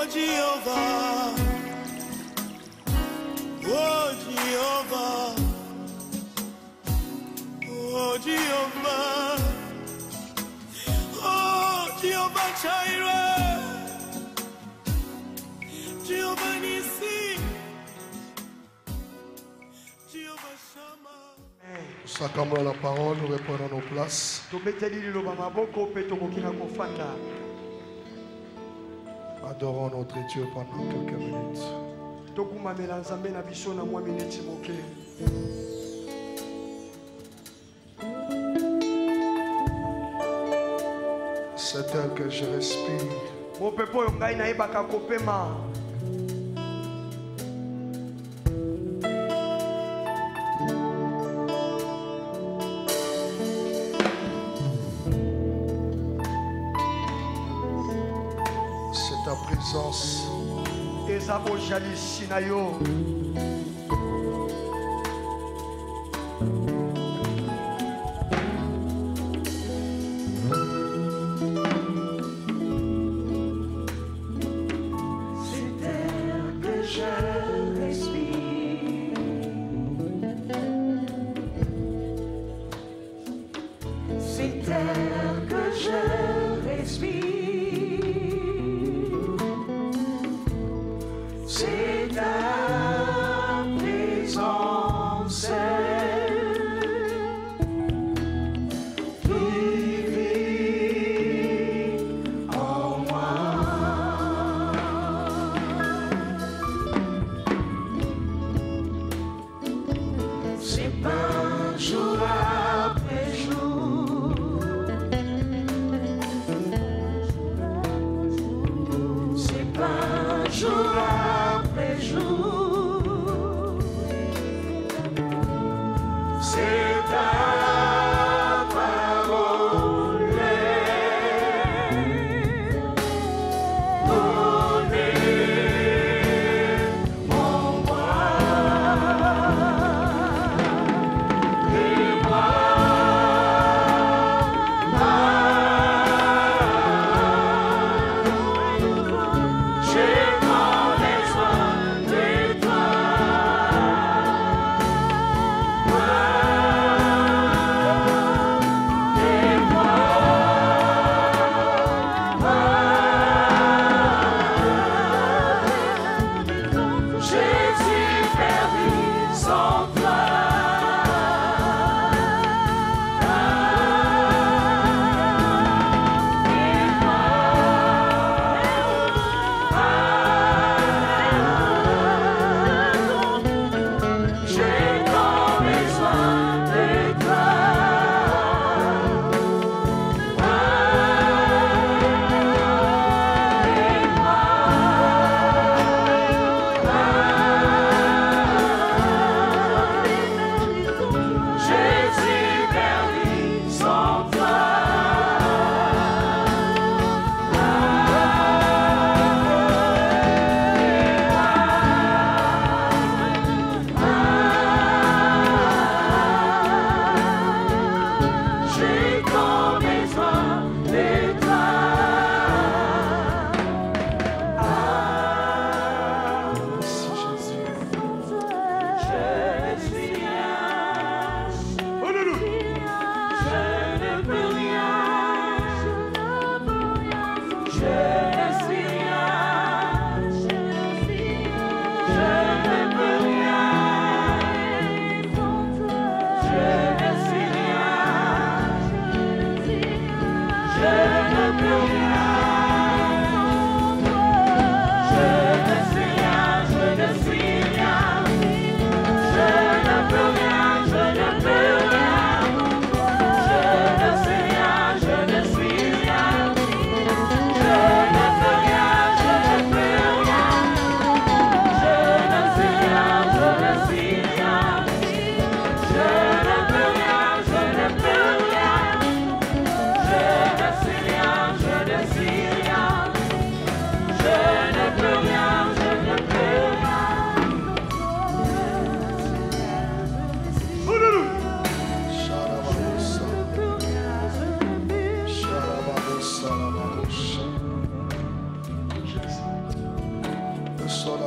Oh Jehovah, oh Jehovah, oh Jehovah, oh Jehovah Jireh, Jehovah Nissi, Jehovah Shammah. S'acclamons la parole, nous reprenons nos places. Adorons notre Dieu pendant quelques minutes. C'est tel que je respire. C'est ta présence. Je m'en laisse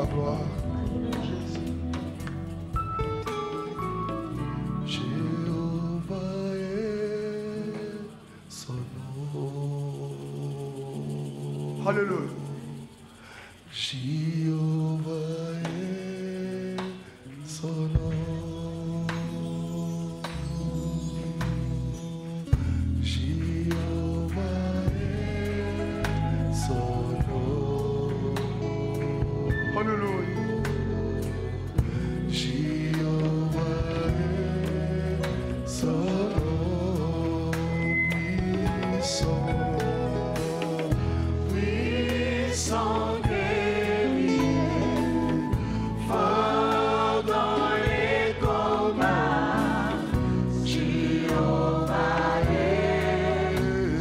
la gloire. Jéhovah est son nom. Alléluia. Jéhovah est son nom. Jéhovah est son nom. Alléluia. Jéhovah est son nom puissant. Puissant guerrier, fort dans les combats. Jéhovah est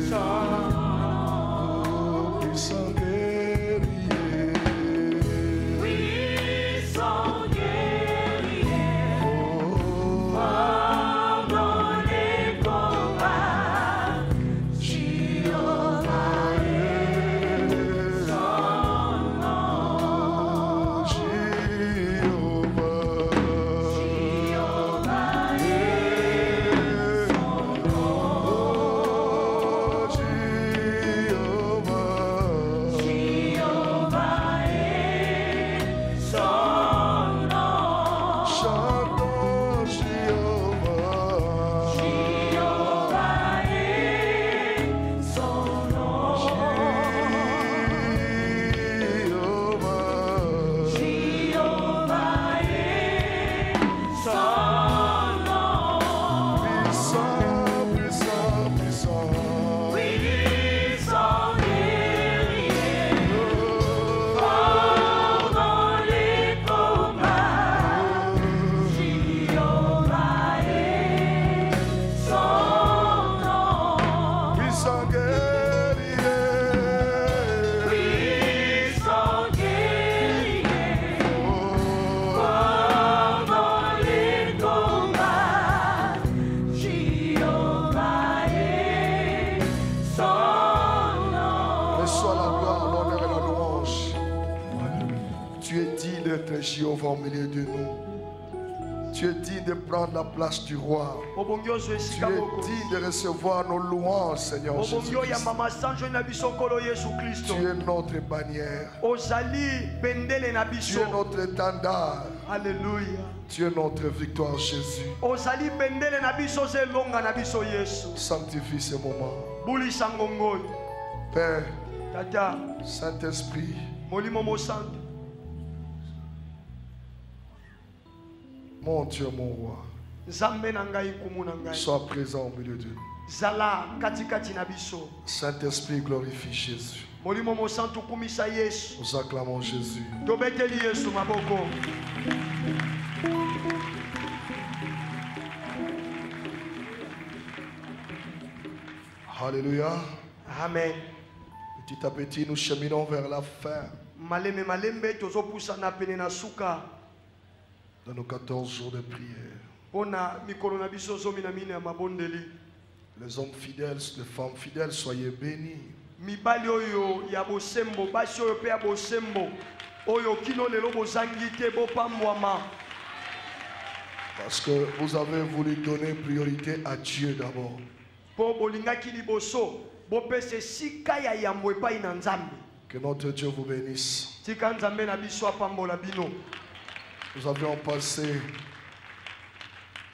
son nom. Puissant guerrier. Puissant guerrier, Oh, fort dans les combats. Jéhovah est son nom. Jéhovah. Jéhovah est son nom. Oh, Jéhovah. Jéhovah est son nom. Chantons Jéhovah. Jéhovah est son nom. Jéhovah. Jéhovah est son nom. Puissant, puissant, puissant. Puissant guerrier, fort dans les combats. Jéhovah est son nom. Puissant guerrier. Puissant guerrier, Oh, fort dans les combats. Jéhovah est son nom. reçois la gloire, l'honneur et la louange. Tu es digne d'être Jéhovah au milieu de nous. Tu es digne de prendre la place du roi. Obongi ozo Tu esika es moko. digne de recevoir nos louanges, Seigneur Obongi Jésus-Christ. oyamba masanjo na biso nkolo Yesu Kristo. Tu es notre bannière. Ozali bendele na Tu biso. es notre étendard. Alléluia. Tu es notre victoire, Jésus. Ozali bendele na biso oza elonga na biso Yesu. Sanctifie ce moment. Bulisa ngongo oyo. Père, Tata, Saint-Esprit, molimo mosantu. mon Dieu, mon roi, Nzambe na ngai nkumu na ngai. sois présent au milieu de nous. Zala katikati na biso. Saint-Esprit, glorifie Jésus. Molimo mosantu kumisa Yesu. Nous acclamons Jésus. Tobeteli Yesu maboko. Alléluia. Amen. Petit à petit, nous cheminons vers la fin Maleme malembe tozopusana pene na suka. de nos 14 jours de prière. Pona mikolo na biso zomi na mine ya mabondeli. Les hommes fidèles, les femmes fidèles, soyez bénis. Mibali oyo ya bosembo, basi oyo pe ya bosembo. Oyo kino lelo bozangi te bopambwama. Parce que vous avez voulu donner priorité à Dieu d'abord. Po bolingaki liboso, bopese sika ya yambo epai na Nzambe. Que notre Dieu vous bénisse. Tika Nzambe na biso apambola bino. Nous avions passé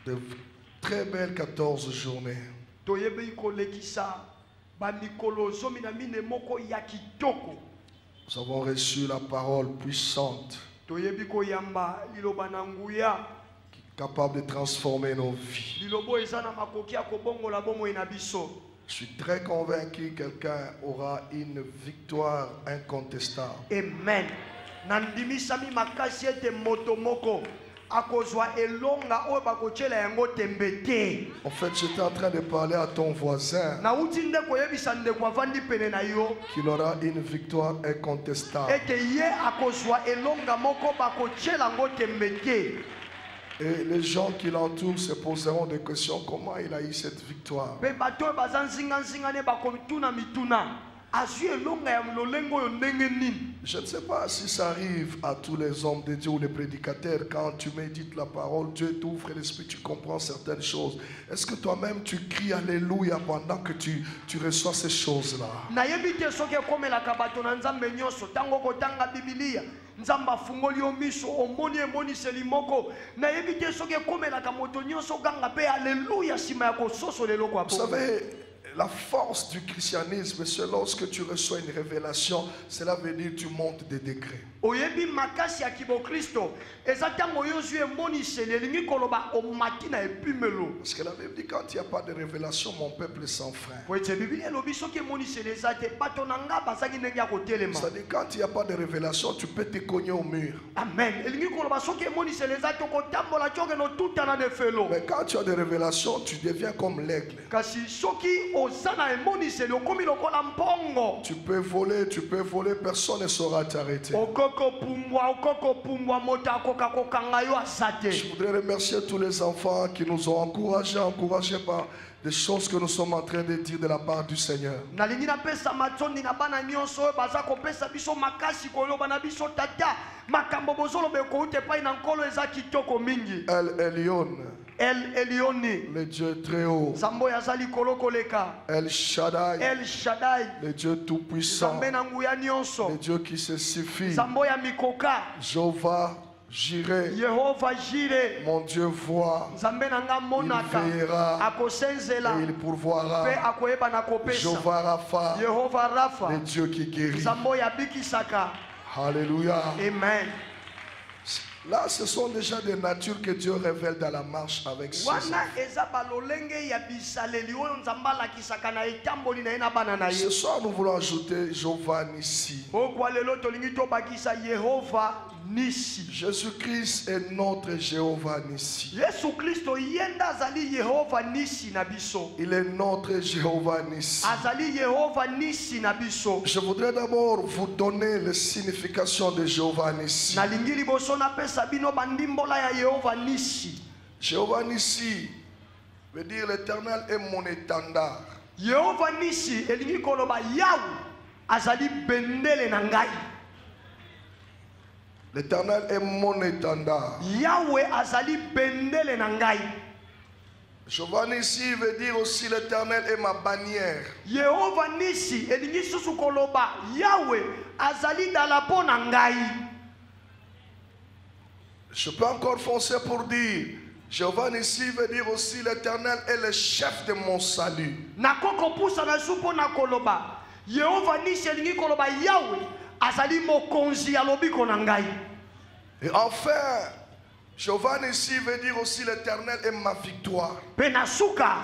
de très belles 14 journées. Toyebi kolekisa ba mikolo zomi na mine moko ya kitoko. Nous avons reçu la parole puissante, Toyebi koyamba liloba na nguya. capable de transformer nos vies. Lilobo eza na makoki ya kobongola bomoi na biso. Je suis très convaincu que quelqu'un aura une victoire incontestable. Amen. Nandimisami makasi ete moto moko akozwa elonga oyo bakochela yango tembe te. En fait, j'étais en train de parler à ton voisin Na uti nde koyebisa ndeko avandi pene na yo qu'il aura une victoire incontestable. ete ye akozwa elonga moko bakochela yango tembe te. Et les gens qui l'entourent se poseront des questions. Comment il a eu cette victoire? Pe bato oyo baza nzinga-nzinga ne bakomituna mituna. azwi elonga ya lolenge oyo ndenge nini. Je ne sais pas si ça arrive à tous les hommes de Dieu ou les prédicateurs. Quand tu médites la parole, Dieu t'ouvre l'esprit, tu comprends certaines choses. Est-ce que toi-même tu cries Alléluia pendant que tu reçois ces choses-là? Nayebi te soki ekomelaka bato na Nzambe nyonso ntango okotanga Biblia Nzambe afungoli yo miso omoni emoniseli moko. Nayebi te soki ekomelaka moto nyonso oganga mpe Alléluia nsima ya kososola eloko ya Vous bongo. savez, la force du christianisme, c'est lorsque tu reçois une révélation, cela veut dire que tu montes des degrés. Oyebi makasi ya kibokristo eza ntango oyo ozwi emoniseli elingi koloba omati na epimelo. Parce que la Bible dit quand il n'y a pas de révélation, mon peuple est sans frein. Po ete Biblia elobi soki emoniseli eza te bato na nga bazalaki ndenge ya kotelema. C'est-à-dire quand il n'y a pas de révélation, tu peux te cogner au mur. Amen. Elingi koloba soki emoniseli eza te kotambola tyoke no tutana na efelo. Mais quand tu as des révélations, tu deviens comme l'aigle. Kasi soki oza na emoniseli okomi lokola mpongo. Tu peux voler, personne ne saura t'arrêter. Okoko pumbwa moto akoka kokanga yo asate. Je voudrais remercier tous les enfants qui nous ont encouragés par des choses que nous sommes en train de dire de la part du Seigneur. Nalingi napesa matsondi na bana nyonso oyo baza kopesa biso makasi koloba na biso tata makambo bozoloba ekouta epai na nkolo eza kitoko mingi. El Elyon, El Elioni, le Dieu très haut. Nzambe oyo aza likolo koleka. El Shaddai, El Shaddai, le Dieu tout-puissant. Nzambe na nguya nyonso. Le Dieu qui se suffit. Nzambe oyo ya mikoka. Jéhovah Jireh, Yehova Jire, mon Dieu voit, Nzambe na nga monaka. il veillera Akosenzela et il pourvoira. pe akoyeba na kopesa. Jéhovah Rapha, Yehova Rafa, le Dieu qui guérit. Nzambe oyo abikisaka. Alléluia. Amen. Là, ce sont déjà des natures que Dieu révèle dans la marche avec ses enfants. Wana eza balolenge ya bisaleli oyo Nzambe alakisaka na etamboli na ye na bana na Ce ye. soir, nous voulons ajouter Jéhovah Nissi. Okwa lelo tolingi tobakisa Yehova Nisi. Jésus-Christ est notre Jéhovah Nissi. Yesu Kristo yenda azali Yehova Nisi na biso. Il est notre Jéhovah Nissi. Azali Yehova Nisi na biso. Je voudrais d'abord vous donner la signification de Jéhovah Nissi. Nalingi liboso napesa bino bandimbola ya Yehova Nisi. Jéhovah Nissi veut dire l'Éternel est mon étendard. Yehova Nisi elingi koloba yawu azali bendele na ngai. L'Éternel est mon étendard. Yahweh azali bendele na ngai. Jéhovah Nissi veut dire aussi l'Éternel est ma bannière. Yehova Nisi elingi susu koloba Yahweh azali dalapo na ngai. Je peux encore foncer pour dire Jéhovah Nissi veut dire aussi l'Éternel est le chef de mon salut. Nakoko pusa na supo na koloba Yehova Nisi elingi koloba Yahweh azali mokonzi ya lobiko na ngai. Et enfin, Jéhovah Nissi veut dire aussi l'Éternel est ma victoire. Pe na suka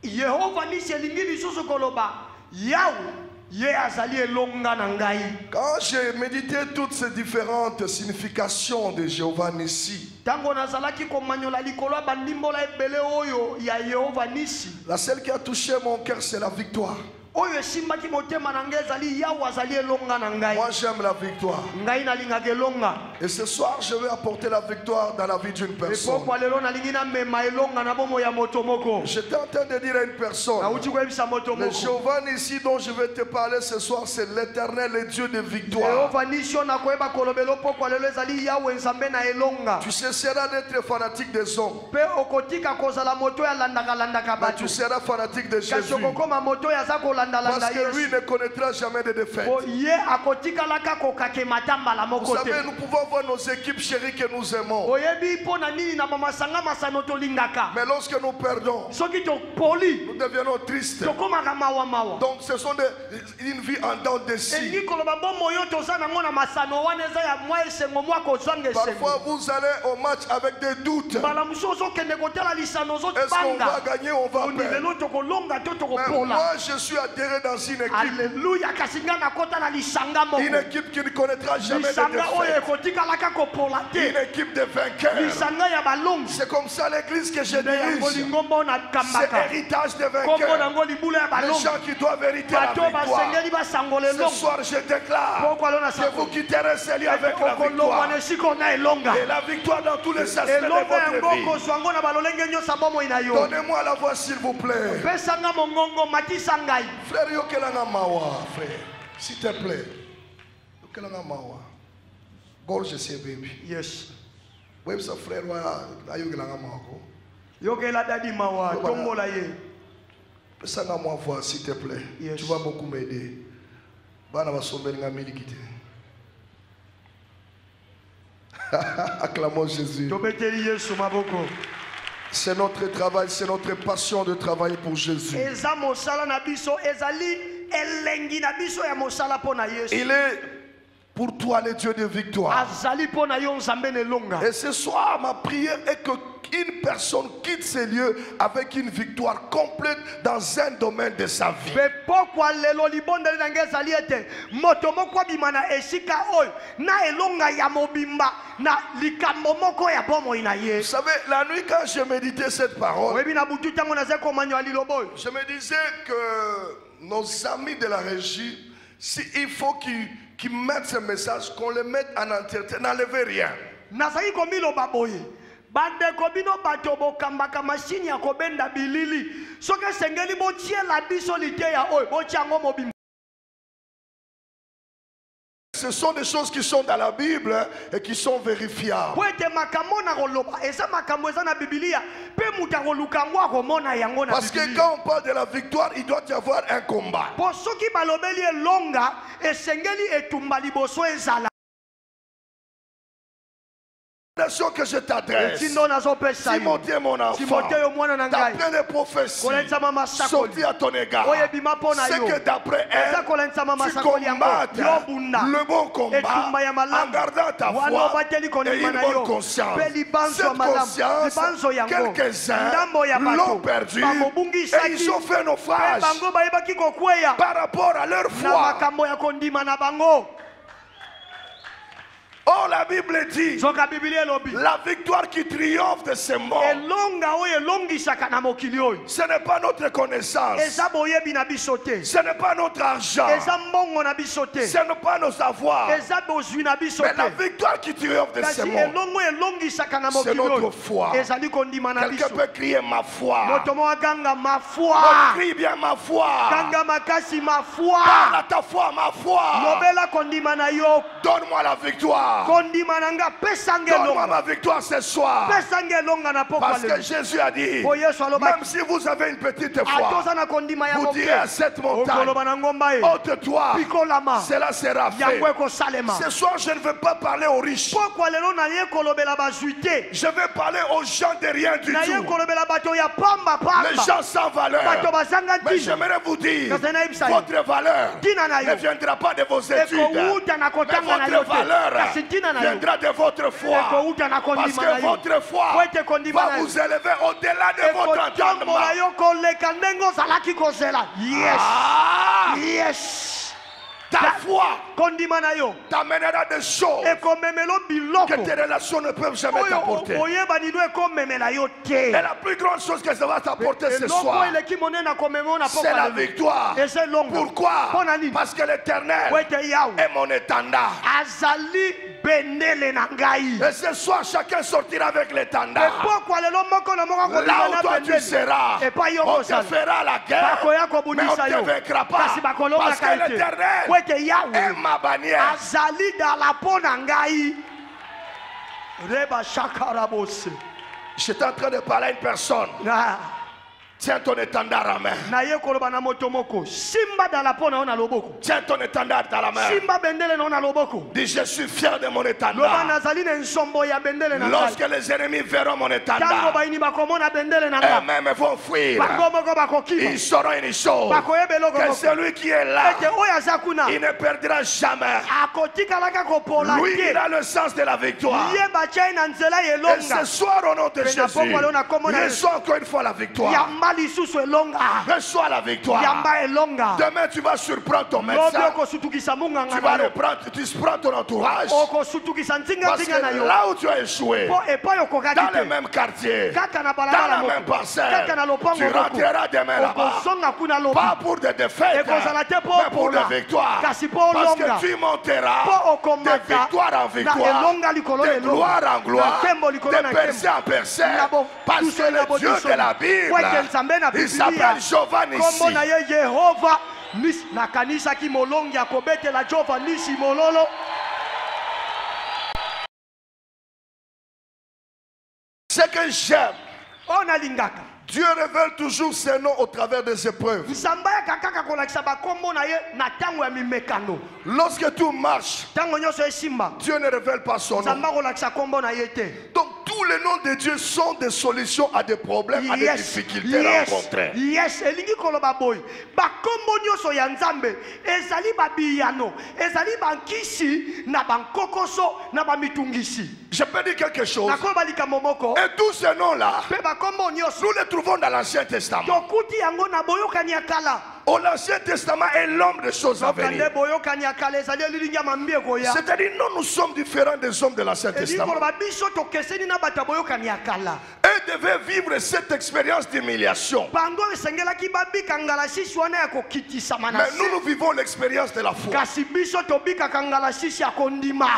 Yehova Nisi elingi lisusu koloba Yahweh ye azali elonga na ngai. Quand j'ai médité toutes ces différentes significations de Jéhovah Nissi, Tango nazalaki komanyola likolo ya bandimbola ebele oyo ya Yehova Nisi. la seule qui a touché mon cœur, c'est la victoire. Oyo esimbaki motema na ngai ezali Yahweh azali elonga na ngai. Moi, j'aime la victoire. Ngai nalingaka elonga. Et ce soir, je vais apporter la victoire dans la vie d'une personne. Epokwa lelo nalingi namema elonga na bomo ya moto moko. J'étais en train de dire à une personne, Nauti koyebisa moto le moko. Jéhovah Nissi dont je vais te parler ce soir, c'est l'Éternel, le Dieu de victoire. Yehova Nisi oyo nakoyeba kolobela pokwa lelo ezali Yahweh Nzambe na elonga. Tu cesseras d'être fanatique des hommes, Pe okotika kozala moto ya landaka mais bato. tu seras fanatique de Kasi Jésus. okokoma moto ya za kolanda Parce que Yesu. lui ne connaîtra jamais de défaite. Po ye akotikalaka kokakema tambala Vous moko te. savez, nous pouvons voir nos équipes chéries que nous aimons. Oyebi pona nini na mamasanga masano tolingaka. Mais lorsque nous perdons, Soki topoli nous devenons tristes. tokomaka mawa mawa. Donc ce sont une vie en dents de scie. Elingi koloba bomo yo toza nango na masano wana eza ya mwa esengo mwa kozanga esengo. Parfois, vous allez au match avec des doutes. Mbala mosusu ozokende kotala lisano Est-ce qu'on va ozobanga. gagner ou on va Oni perdre? lelo tokolonga to Mais tokopola. moi, je suis atterré dans une équipe. Alléluia kasi nga nakota na lisanga Une moko. équipe qui ne connaîtra jamais de Lisanga oyo défaite. etikalaka kopola te Une équipe de vainqueurs. lisanga ya balongi C'est comme ça l'église que je nde yango dirige. lingombo na C'est kambaka héritage de kombo vainqueurs. nango libula ya Les balongi gens qui doivent hériter la bato victoire. basengeli basangola Ce elongo soir, je déclare poko alona que vous quitterez ce lieu avec la okolongwa victoire. na esika na elonga Et la victoire dans tous les aspects de elonga yango votre vie. kozwa ngo na balolenge nyonso bomoi na yo Donnez-moi la voix, s'il vous plaît. pesanga mongongo matisa ngai Frère, yokelanga mawa, frère. S'il te plaît. Yokelanga mawa. Gorge c'est baby. yes Oui, ça frère, yokelanga mawa. yokela dadi mawa tombola ye Pesanga moi voix, s'il te plaît. Yes. Tu vas beaucoup m'aider. Bana va sommer nga milikite. Acclamons Jésus. tobeteli yesu maboko C'est notre travail, c'est notre passion de travailler pour Jésus. eza mosala na biso ezali elengi na biso ya mosala mpo na yesu Il est pour toi le Dieu de victoire. azali mpo na yo nzambe na elonga Et ce soir, ma prière est qu'une personne quitte ces lieux avec une victoire complète dans un domaine de sa vie. mpe pokwa lelo libondeli na ngai ezali ete moto moko abima na esika oyo na elonga ya mobimba na likambo moko ya bomoi na Vous ye savez, la nuit quand je méditais cette parole, oyebi na butu ntango nazali komanywa liloba oyo je me disais que nos amis de la régie, il faut qu'ils mettent ce message, qu'on le mette en entièreté, n'enlevez rien. nazali komiloba boye bandeko bino bato bokambaka mashini ya kobenda bilili soki esengeli botiela biso liteya oyo botia yango mobimba Ce sont des choses qui sont dans la Bible hein, et qui sont vérifiables. po ete makambo na koloba eza makambo eza na bibilia mpe moto akoluka yango akomona yango na Parce que bibilia quand on parle de la victoire, il doit y avoir un combat. po soki balobeli elonga esengeli etumba liboso ezala Que je t'adresse. etindo nazopesa yo Timothée, mon enfant, timoteyo mwana na ngai d'après les prophéties kolenzama masakoli sorties à ton égard, oyo ebima mpo na c'est yo que d'après eza elle, kolenzama tu masakoli yango combattes yobunda le bon combat etumba ya en malamu gardant ta wana foi obateli et kondima une na bonne yo conscience. mpe libanzo ya Cette malamu conscience, libanzo yango quelques-uns ndambo ya l'ont bato perdu et bamobungisaki ils ont fait mpe naufrage bango bayebaki kokweya par rapport à leur na foi. makambo ya kondima na bango Oh, la Bible dit, soka bibilia elobi la victoire qui triomphe de ces morts, elonga oyo elongisaka na mokili oyo ce n'est pas notre connaissance, eza boyebi na biso te ce n'est pas notre argent, eza mbongo na biso te ce n'est pas nos avoirs, eza bozwi na biso mais la te victoire qui triomphe de ces kasi morts, elongo elongisaka na c'est mokili notre oyo foi. ezali kondima na Quelqu'un biso peut crier ma foi. moto mo aganga Oh, mafwa crie bien ma foi. kanga makasi Parle mafwa à ta foi, ma foi. lobela kondima na yo Donne-moi la victoire. kondima na nga pesanga Donne-moi elonga ma victoire ce soir. pesanga elonga na pokwa Parce que lelo Jésus a dit, po yesu même alobaki si vous avez une petite foi, atoza na kondima ya vous moke direz à cette montagne, okoloba na ngomba ye ôte-toi, pikolama cela sera fait. yango ekosalema Ce soir, je ne veux pas parler aux riches. pokwa lelo naye kolobela bazwi te Je vais parler aux gens de rien du naye tout. kolobela bato ya pamba Les pamba gens sans valeur. bato bazanga Mais ntina j'aimerais vous dire, Kasi nayebisa yo. votre valeur ntina na ne yo viendra pas de vos études. ekowuta na Mais kotanga na yo votre te valeur kasi ntina na yo viendra de votre foi. ekowuta na Parce kondima na que yo votre foi po ete kondima va na yo vous élever au-delà de votre entendement. ekotombola yo koleka ndenge ozalaki kozela yes Ah, yes ta foi kondima na yo t'amènera des choses ekomemela biloko que tes relations ne peuvent jamais t'apporter. oyo oyeba nino ekomemela yo Et te la plus grande chose que ça va t'apporter ce eloko soir, eleki monene akomema na c'est la victoire. eza elonga Pourquoi? mpo na nini Parce que l'Éternel po ete yawe est mon étendard. azali bendele na ngai Et ce soir, chacun sortira avec l'étendard. epokwa lelo moko na moko Là akodima où na toi tu bendele seras, epai yo on te kozala fera la guerre, bakoya mais on kobundisa ne yo te vaincra pas. kasi Parce bakolongaka que ete po l'Éternel ete est yawe ma bannière. azali dala mpo na ngai reba shakarabose J'étais en train de parler à une personne. Tiens ton étendard en main. naye koloba na moto moko simba dala mpo na yo na loboko Tiens ton étendard dans la main. simba bendele na yo na loboko Dis, je suis fier de mon loba étendard. nazali na nsombo ya bendele na ngai Lorsque les ennemis verront mon ntango étendard, bayini bakomona bendele na ngai eux-mêmes vont fuir. bango moko bakokima Ils sauront une chose, bakoyeba eloko que moko celui qui est là, ete oyo aza kuna il ne perdra jamais. akotikalaka kopola Lui, il te a le sens de la victoire. ye batyai na nzela ya Et elonga ce soir, au nom de Mais Jésus, n'importe quoi, on a commandé. reçois encore une fois la victoire. yamba yamba lisusu elonga Reçois la victoire. yamba elonga Demain, tu vas surprendre ton lobi médecin. okosutukisa Tu munganga vas na yo reprendre, tu prends ton entourage. okosutukisa Parce nzinga na que yo là où tu as échoué, po epai okokaki dans le te même quartier, kaka na dans balabala la moko même parcelle, kaka na lopango tu moko rentreras demain là-bas. okozonga kuna lobi Pas pour des défaites, ekozala te po mais pour opona des victoires. kasi po Parce olonga que tu monteras po de okomata victoire en na victoire, elonga likolo de na elonga gloire en gloire, na nkembo likolo de na percée nkembo en percée. Na bo- Parce tuso que na le bo Dieu tuso. de la Bible, Po ete nzambe na il Biblia, s'appelle Jehovah kombo na Nissi. ye yehova nisi nakanisaki molongi akobetela jehova nisi mololo Ce que j'aime, oyo nalingaka Dieu révèle toujours ses noms au travers des épreuves. nzambe ayaka kaka kolakisa bakombo na ye na ntango ya mimekano Lorsque tout marche, ntango nyonso esimba Dieu ne révèle pas son nom. nzambe akolakisa kombo na ye te Donc tous les noms de Dieu sont des solutions à des problèmes, à des difficultés rencontrées. yes elingi koloba boye bakombo nyonso ya nzambe ezali babiyano ezali bankisi na bankokoso na bamitungisi Je peux dire quelque chose. nakoba likambo moko Et tous ces noms-là, mpe bakombo nyonso nous les trouvons dans l'Ancien Testament. tokuti yango na boyokani ya kala Au l'Ancien Testament est l'homme des choses à nde venir. boyokani ya kala ezali elilingi ya mambi ekoya C'est-à-dire, nous sommes différents des hommes de l'Ancien elingi Testament. koloba biso tokeseni na bato ya boyokani ya kala Eux devaient vivre cette expérience d'humiliation. bango esengelaki babika ngalasisi wana ya kokitisama na Mais se nous vivons l'expérience de la foi. kasi biso tobikaka ngalasisi ya kondima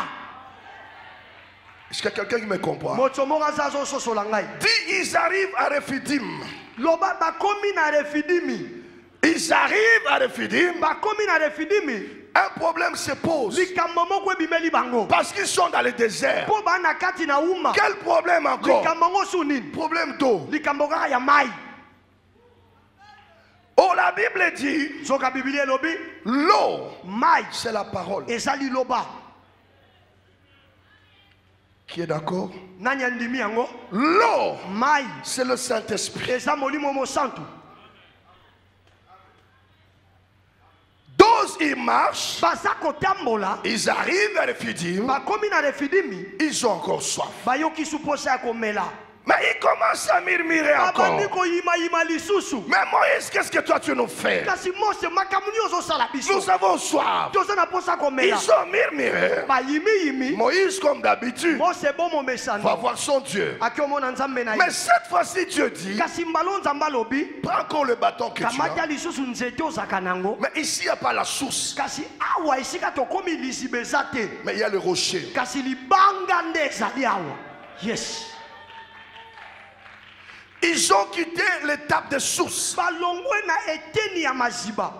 Est-ce qu'il y a quelqu'un qui me comprend? moto moko aza azososola ngai Dit, ils arrivent à Rephidim. loba bakomi na refidimi Ils arrivent à Rephidim. bakomi na refidimi Un problème se pose. likambo moko ebimeli bango Parce qu'ils sont dans le désert. mpo baa na kati na uma Quel problème encore? likambo ngo su nini Problème d'eau. likambo kaka ya mai Oh, la Bible dit, soka biblia elobi l'eau, mai c'est la parole. eza liloba Qui est d'accord? nani andimi yango L'eau, mai c'est le Saint-Esprit. eza molimo mosantu Tous ils marchent, baza kotambola ils arrivent à Rephidim, bakomi na refidimi ils ont encore soif. bayoki su posa ya komela Mais ils commencent à murmurer encore. babandi koyimayima lisusu Mais Moïse, qu'est-ce que toi tu nous fais? kasi mose makambo nini ozosala biso Nous avons soif. toza na posa komela Ils ont murmuré. bayimiyimi Moïse, comme d'habitude, mose va bomomesano voir son Dieu. aki omona nzambe na Mais ye cette fois-ci, Dieu dit, kasi mbala nzambe alobi prends encore le bâton que tu kamata as. lisusu nzete ozaka nango Mais ici, il n'y a pas la source, kasi awa esika tokomi liziba eza te mais il y a le rocher. kasi libanga nde ezali awa yes Ils ont quitté l'étape des sources, balongwe na eteni ya maziba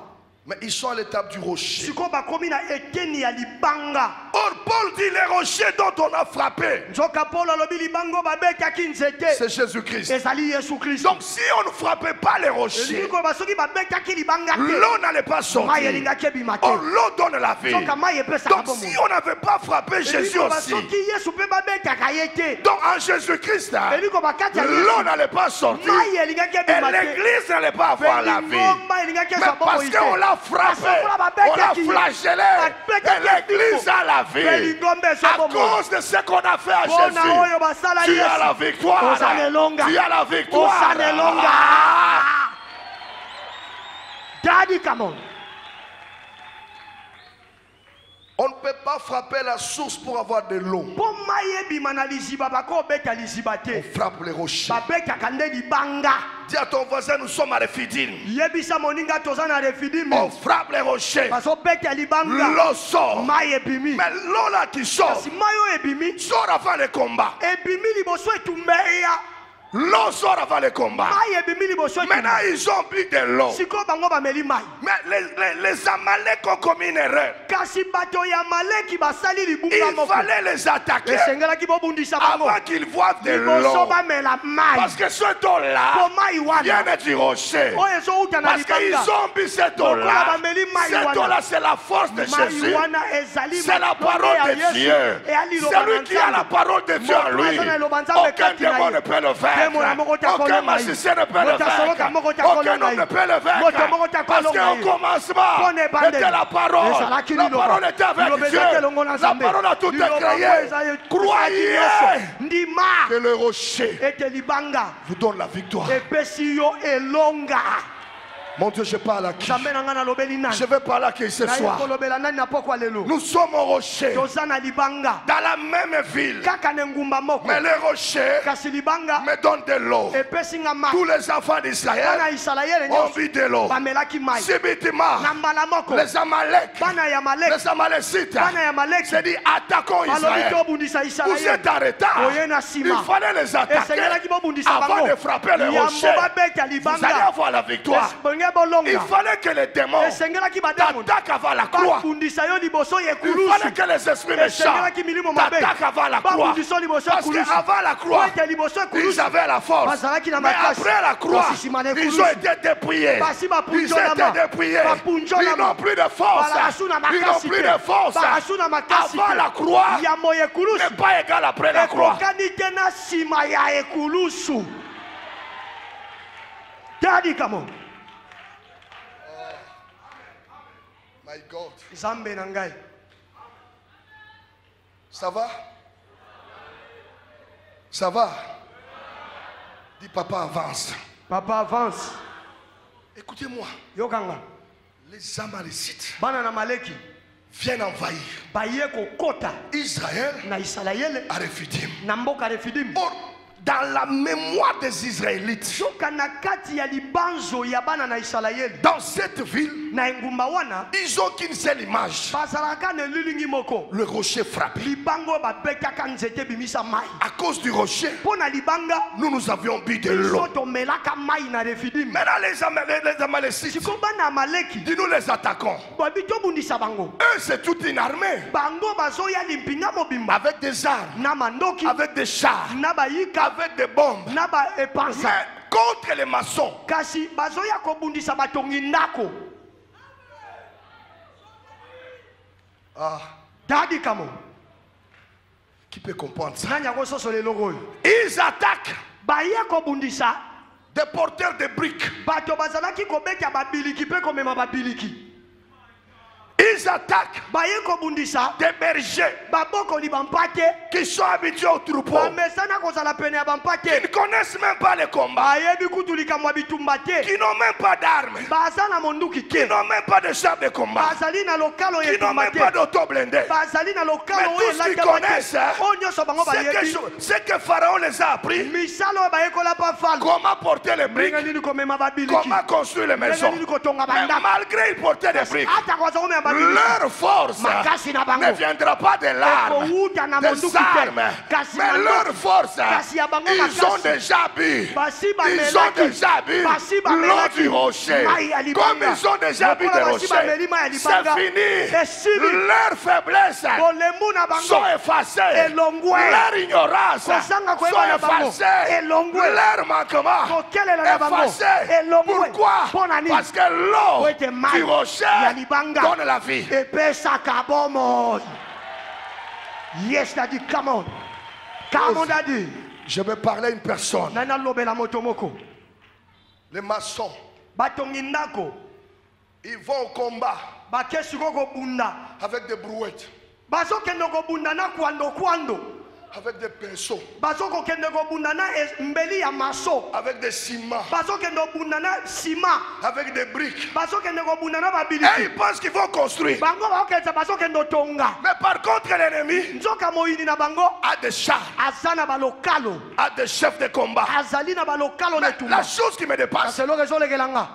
mais ils sont à l'étape du rocher. sikoyo bakomi na eteni ya libanga Or, Paul dit les rochers dont on a frappé, nzoka polo alobi libanga oyo babetaki nzete c'est Jésus-Christ. ezali yesu kristo Donc, si on ne frappait pas les rochers, elingi koloba soki babetaki libanga te l'eau n'allait pas mai sortir. elingaki ebima te Or, l'eau donne la vie. soka mai epesaka Donc, si bomoi on n'avait pas frappé elingi Jésus koloba aussi, soki yesu mpe babetaka ye te donc en Jésus-Christ, hein, elingi koloba kati ya l'eau yesu n'allait pas sortir. mai elingaki Et ebima te l'église n'allait pas avoir la vie. ngomba elingaki Mais ezwa parce bomoi te qu'on l'a frappé, on l'a flagellé, et l'église a la vie. À cause de ce qu'on a fait à mpona oyo Jésus, basala tu as la yesu victoire. Osanelonga. Tu as la victoire. Osanelonga. Ah. Daddy, come on. On ne peut pas frapper la source pour avoir de l'eau. mpo mai ebima na liziba bakobeta liziba On te frappe les rochers. babetaka nde libanga Dis à ton voisin, nous sommes à Rephidim. yebisa moninga toza na refidimi On frappe les rochers. bazobeta libanga L'eau sort. mai ebimi Mais l'eau là qui sort, kasi mai oyo ebimi sort avant le combat. ebimi liboso etumbeya L'eau sort avant le combat. mai ebimi liboso Maintenant, ils ont bu de l'eau. sikoyo bango bameli mai Mais les Amaleks ont commis une erreur. kasi bato ya maleki basali libunga Il moko fallait les attaquer esengelaki bobundisa bango avant qu'ils voient de liboso l'eau. bamela mai Parce que cette eau-là po mai wana vient du rocher. oyo ezowuta na Parce qu'ils libanga ont bu cette lokola eau-là. bameli mai Cette wana eau-là, c'est la force de Jésus. mai wana ezali C'est la parole de Dieu. C'est lui qui a la parole de Dieu en lui. Aucun démon ne peut le faire. Aucun magicien ne peut le vaincre. Aucun homme ne peut le vaincre. Parce qu'au commencement était la parole. La parole était avec Dieu. La parole a tout créé. Croyez que le rocher vous donne la victoire. Mon Dieu, je parle à qui? Je vais parler à qui ce soir? Nous sommes au rocher, dans la même ville. Mais le rocher me donne de l'eau. Tous les enfants d'Israël ont bu de l'eau. Subitement, les Amalécites, c'est dit attaquons Israël. Vous êtes en retard. Il fallait les attaquer avant de frapper le rocher. Vous allez avoir la victoire. Il fallait que les démons t'attaquent avant la croix. Il fallait que les esprits méchants t'attaquent avant la croix. Parce qu'avant la croix, ils avaient la force. Mais après la croix, ils ont été dépouillés. Ils ont été dépouillés. Ils n'ont plus de force. Ils n'ont plus de force. Avant la croix n'est pas égal après la croix. Daddy, come on. My God. Zambe nangai. Ça va? Ça va? Dis papa avance. Papa avance. Écoutez-moi. Yokanga. Les Amalécites Bana na Maleki viennent envahir. Baye ko kota. Israël Na Israël. à Refidim. Na mboka Refidim. Or, dans la mémoire des Israélites, dans cette ville, ils ont qu'une seule image. Le rocher frappé. À cause du rocher, nous avions bu de l'eau. Maintenant les Amalécites, dis-nous les attaquons. Eux c'est toute une armée. Avec des armes, avec des chars, avec des bombes. Mais contre les maçons, qui peut comprendre ça? Ils attaquent des porteurs de briques. Ils attaquent des bergers qui sont habitués au troupeau, qui ne connaissent même pas les combats, qui n'ont même pas d'armes, qui n'ont même pas de chars de combat, qui n'ont même pas d'auto blindé. Mais tout ce qu'ils connaissent, c'est que Pharaon les a appris comment porter les briques, comment construire les maisons. Mais malgré ils portaient des briques, leur force ne viendra pas de l'arme, des armes, mais leur force, ils ont déjà bu, ils ont déjà bu l'eau du rocher. Comme ils ont déjà bu des rochers, c'est fini. Leur faiblesse sont effacées, leur ignorance sont effacées, leur manquement effacé. Pourquoi? Parce que l'eau du rocher donne la vie. Yes, daddy, come on. Come on, daddy. Je vais parler à une personne. Les maçons, ils vont au combat avec des brouettes, avec des pinceaux, avec des ciments, avec des briques. Et ils pensent qu'ils vont construire. Mais par contre, l'ennemi a des chars, a des chefs de combat. Mais la chose qui me dépasse,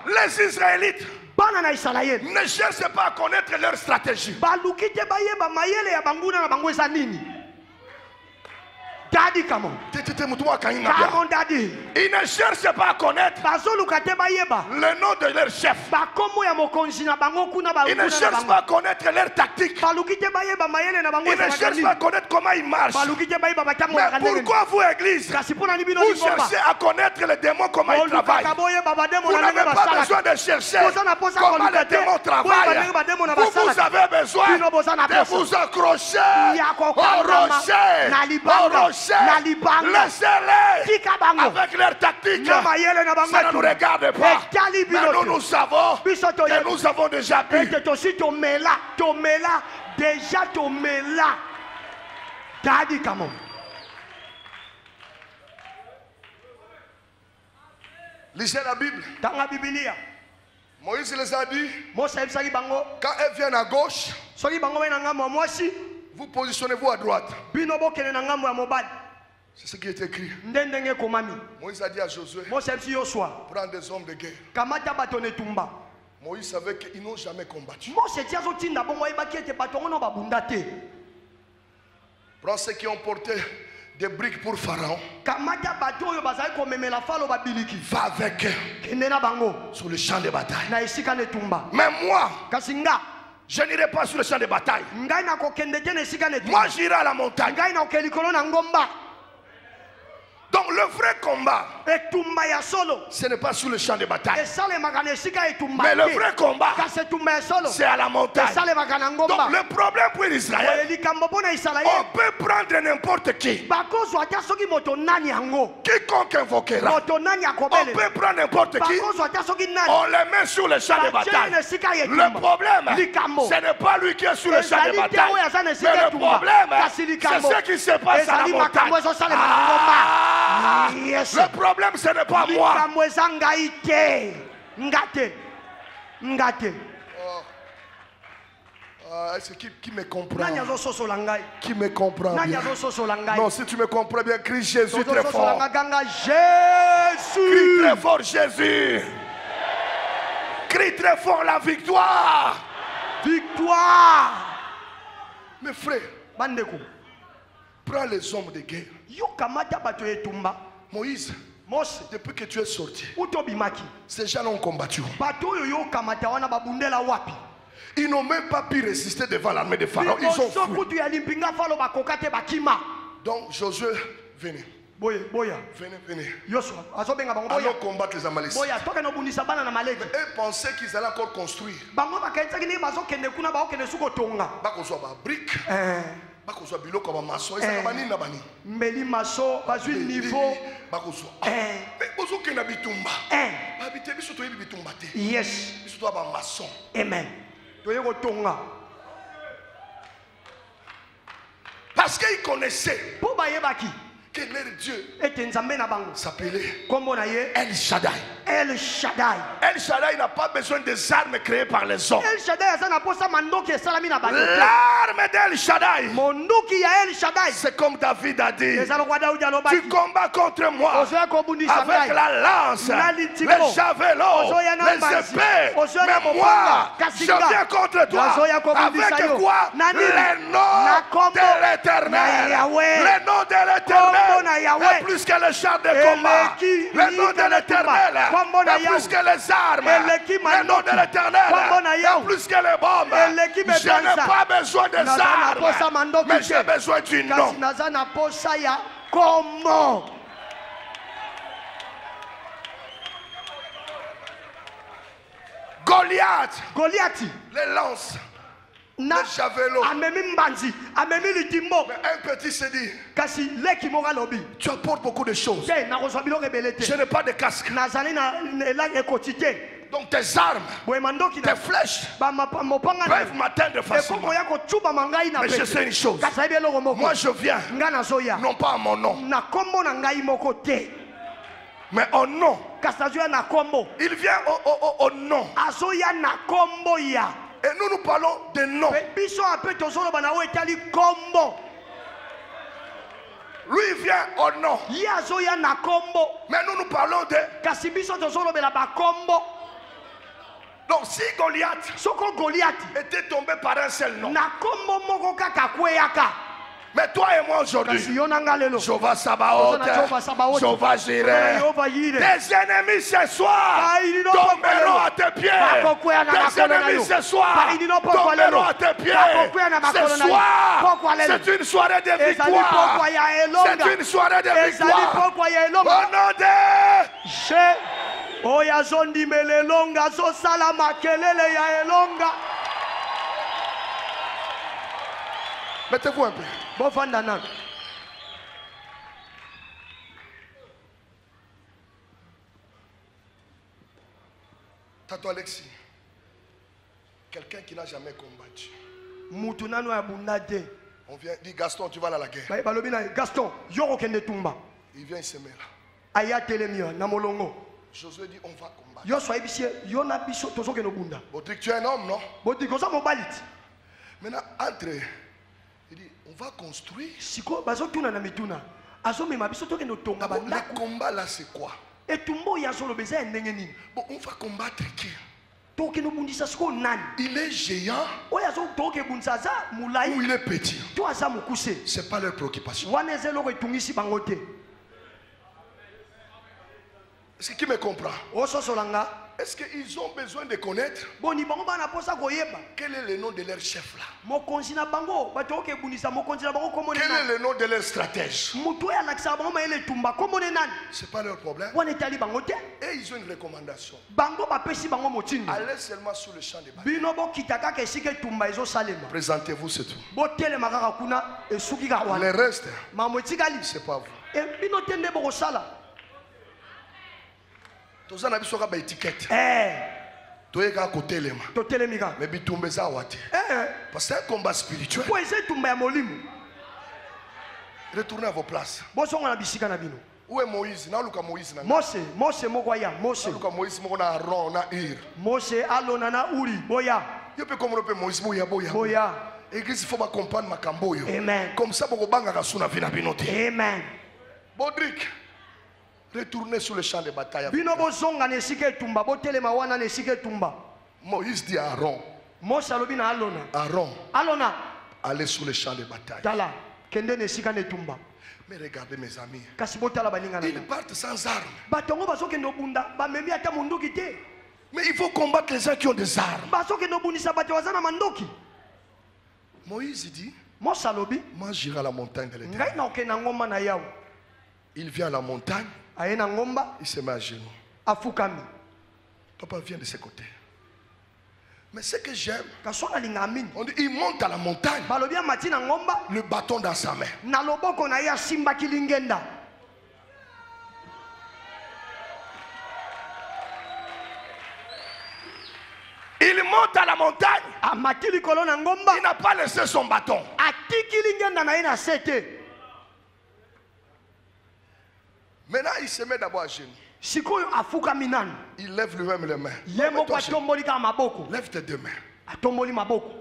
les Israélites ne cherchent pas à connaître leur stratégie. Daddy, come on. Come on, daddy. Ils ne cherchent pas à connaître le nom de leur chef. Ils ne cherchent pas à connaître leur tactique. Ils ne cherchent pas à connaître comment ils marchent. Mais pourquoi vous, Église, vous cherchez à connaître les démons, comment ils travaillent? Vous n'avez pas besoin de chercher comment les démons travaillent. Vous avez besoin de vous accrocher au rocher. Au rocher. marcher. Na libanga. Laissez-les Tika bango. avec leurs tactiques. Na mayele na bango. Ça ne nous regarde pas. Etali Mais bino. nous savons Biso to que nous avons déjà bu. ete tosi tomela déjà tomela tadi kamo Lisez la Bible. tanga bibilia Moïse les a dit, Mose ayebisaki bango quand elles viennent à gauche, soki bango bai na ngambo ya mwasi vous positionnez-vous à droite. bino bokende na ngambo ya mobali C'est ce qui est écrit. nde ndenge ekomami. Moïse a dit à Josué, Mose ayebisi yosua prends des hommes de guerre. kamata bato na etumba. Moïse savait qu'ils n'ont jamais combattu. Mose ti azotinda bongo ayebaki ete bato yango no babunda te. Prends ceux qui ont porté des briques pour Pharaon. kamata bato oyo bazali komemela falo babiliki Va avec eux kende na bango sur le champ de bataille. na esika na etumba. Mais moi, kasi nga je n'irai pas sur le champ de bataille. ngai nakokende te na esika na etumba. Moi, j'irai à la montagne. ngai nakoke likolo na ngomba. Donc, le vrai combat, etumba ya solo ce n'est pas sur le champ de bataille. esalemaka na esika etumba Mais le te. vrai combat, kasi etumba ya solo c'est à la montagne. esalemaka na ngomba. Donc, le problème pour Israël, likambo mpo na on isalaele peut prendre n'importe qui. bakozwa ata soki moto nani yango Quiconque invoquera, moto nani on akobelela peut prendre n'importe qui. bakozwa ata soki nani On le met sur le champ de batie bataille. na esika ya Le etumba. problème, Likambo. ce n'est pas lui qui est sur le champ de ezali te bataille. oyo aza na Mais esika le etumba problème, kasi c'est likambo ce qui se passe à la ezali montagne. makambo ezosalema na ngomba. Ah, Yes. le problème, ce n'est pas moi. likambo eza ngai te nga te Est-ce qui me comprend? nani azososola ngai Qui me comprend nani bien? azososola ngai Non, si tu me comprends bien, crie Jésus très tozososola fort. ngai ganga Crie jésus très fort Jésus. Crie très fort la victoire. victoire. Mes frères, bandeko prends les hommes de guerre. yokamata bato ya etumba. Moïse, Mose depuis que tu es sorti, utobimaki ces gens ont combattu. bato oyo yokamata wana babundela wapi. Ils n'ont même pas pu résister devant l'armée de Pharaon. Ils ont liboso fui. kutu ya limpinga falo bakoka te bakima. Donc Josué, venez. boya Venez. yosua azobenga bango Allons boya combattre les Amalécites. boya toke na obundisa bana na malege. Eux pensaient qu'ils allaient encore construire. bango bakanisaki ndenge bazokende kuna baokende su kotonga. Bakozwa ba brique, bakozwa biloko ba maçon, Eh. ezaka banini na bani. mbeli maso bazwi niveau. Bakozwa. Eh. Mais ozokende na bitumba. Babite biso toyebi bitumba te. Yes, Biso to ba maçon. amen. toye kotonga Parce qu'ils connaissaient mpo bayebaki que leur Dieu ete nzambe na bango s'appelait kombo na ye El Shaddai. El Shaddai. El Shaddai n'a pas besoin des armes créées par les hommes. El Shaddai aza na posa mandoki esalami na bato te. L'arme d'El Shaddai, monduki ya El Shaddai c'est comme David a dit. eza lokwa daudi Tu alobaki combats contre moi ozoya kobundisa avec ngai la lance, na les litiko javelots, ozoya na les mbanzi épées. ozoya na Mais moi, mopanga je kasi nga viens contre toi nazoya kobundisa avec yo quoi? na nini Le nom na kombo de na l'Éternel. Yahweh. Le nom de Kombo na l'Éternel Yahweh. est plus que le char de combat. Eleki Le nom de lika na l'Éternel tumba. Kombo na est plus Yahweh. que les armes. Eleki Le nom mandoki. de l'Éternel Kombo na est Yahweh. plus que les bombes. Eleki Je n'ai bebanza. pas besoin des Naza na posa armes, mandoki mais te. j'ai besoin du nom. kasi naza na posa ya kombo. Goliath, goliati les lances, na les javelots. amemi mbanzi amemi litimbo Mais un petit se dit, kasi leki moko alobi tu apportes beaucoup de choses. te nakozwa biloko ebele Je te n'ai pas de casque. nazali na elanga ekoti te Donc tes armes, boye mandoki tes na flèches mopanga peuvent m'atteindre facilement. ekokoya kocubama ngai na Mais je pete sais une chose. kasi ayebi eloko moko Moi je viens, ngai nazoya non pas à mon nom, na kombo na ngai moko te mais au nom. kasi azoya na kombo Il vient au nom. azoya na kombo ya Et nous parlons de nom. Pe biso ape tozoloba na oyo etali kombo Lui il vient au nom. ye azoya na kombo Mais nous parlons de... kasi biso tozolobela bakombo. Donc si Goliath soko goliati était tombé par un seul nom. na kombo moko kaka kweyaka Mais toi et moi aujourd'hui, kasi yo na nga lelo Jehovah Sabaoth, Ozana Jehovah Sabaoth. Jehovah Ozana Jireh, Yehova Yire. tes ennemis ce soir Bainino tomberont pokwelelo. à tes pieds. Bakokwea na Tes makolo na ennemis yo. ce soir Bainino pokwelelo. tomberont à tes pieds. Bakokwea na makolo Ce na yo. soir, Pokwelelo. c'est une soirée de Ezali victoire. pokwa ya elonga. C'est une soirée de ezali victoire. pokwa ya Au elonga nom de... je oyo azondimela elonga azosala makelele ya elonga. Mettez-vous un peu. bofanda nano Tato Alexis, quelqu'un qui n'a jamais combattu. Mutunano ya bundate. On vient, dit Gaston, tu vas aller à la guerre. Ba balobi na Gaston, yoko kende tumba. Il vient, il se met là. Aya telemia na molongo. Josué dit, on va combattre. Yo so ebisie, yo na biso tozo ke no bunda. Bodrik, tu es un homme, non? Boti koza mobalit. Maintenant, entre, il dit, on va construire. Siko bazo tuna na mituna. Azo mema biso toke no tonga D'abord, banda. le combat là, c'est quoi? Et tumbo ya solo beza ndenge nini? Bon, on va combattre qui? Toke no bundisa siko nani? Il est géant Oya zo toke bunsaza mulai. ou il est petit? To aza mukuse. C'est pas leur préoccupation. Wana ezelo etungisi bangote. Est-ce qui me comprend? Ososolanga. Est-ce qu'ils ont besoin de connaître Boni bango bana posa koyeba. quel est le nom de leur chef là? Mokonzi na bango batoke bundisa mokonzi na bango komone Quel est nani? le nom de leur stratège? Mutu ya lakisa bango maele tumba komone nani? C'est pas leur problème. Wana etali bango te. Et ils ont une recommandation. Bango bapesi bango motindi. Allez seulement sur le champ de bataille. Bino bokita kaka esika etumba ezosalema. Présentez-vous, c'est tout. Botelema kaka kuna esuki kaka Le wana. reste, Mamo etikali. c'est pas vous. E bino tende bokosala. Tous en abisoka ba étiquette. Toyeka côté lema. Totelemika. Mais bitumbe za wate. Parce que c'est un combat spirituel. Po eze tumba ya molimo. Retournez à vos places. Bosonga na bisika na bino. Où est Moïse? Na luka Moïse na. Mose moko ya Mose. Na luka Moïse moko na Aaron na Ir. Mose alona na Uri boya. Yo pe comme pe Moïse boya boya. Boya. Église il faut pas comprendre makambo yo. Amen. Comme ça boko banga ka suna vina binote. Amen. Bodrik. Retournez sur le champ de bataille. Bino bozonga na esika etumba botelema wana na esika etumba. Moïse dit à Aaron. Mose alobi na alona. Aaron, Alona. allez sur le champ de bataille. Tala kende na esika na etumba. Mais regardez mes amis. Kasi botala baninga na. Ils partent sans armes. Batongo bazokende obunda bamemi ata munduki te. Mais il faut combattre les gens qui ont des armes. Bazokende obundisa bato baza na mandoki. Moïse dit, Mose alobi moi j'irai à la montagne de l'Éternel. ngai na okende na ngomba na yawe. Il vient à la montagne, Aye na ngomba il se met à genoux. afukami. Papa vient de ce côté. Mais ce que j'aime, Kasona linga amini. on dit, il monte à la montagne, Balobi amati na ngomba le bâton dans sa main. na loboko na ya simba kilingenda. Il monte à la montagne, Amati likolo na ngomba il n'a pas laissé son bâton. atiki lingenda na ye na sete. Maintenant, il se met d'abord à genoux. Sikoyo afukami nani? Il lève lui-même les mains. Ye moko Mets-toi à genoux. atomboli kaka maboko. Lève tes deux mains. Atomboli maboko.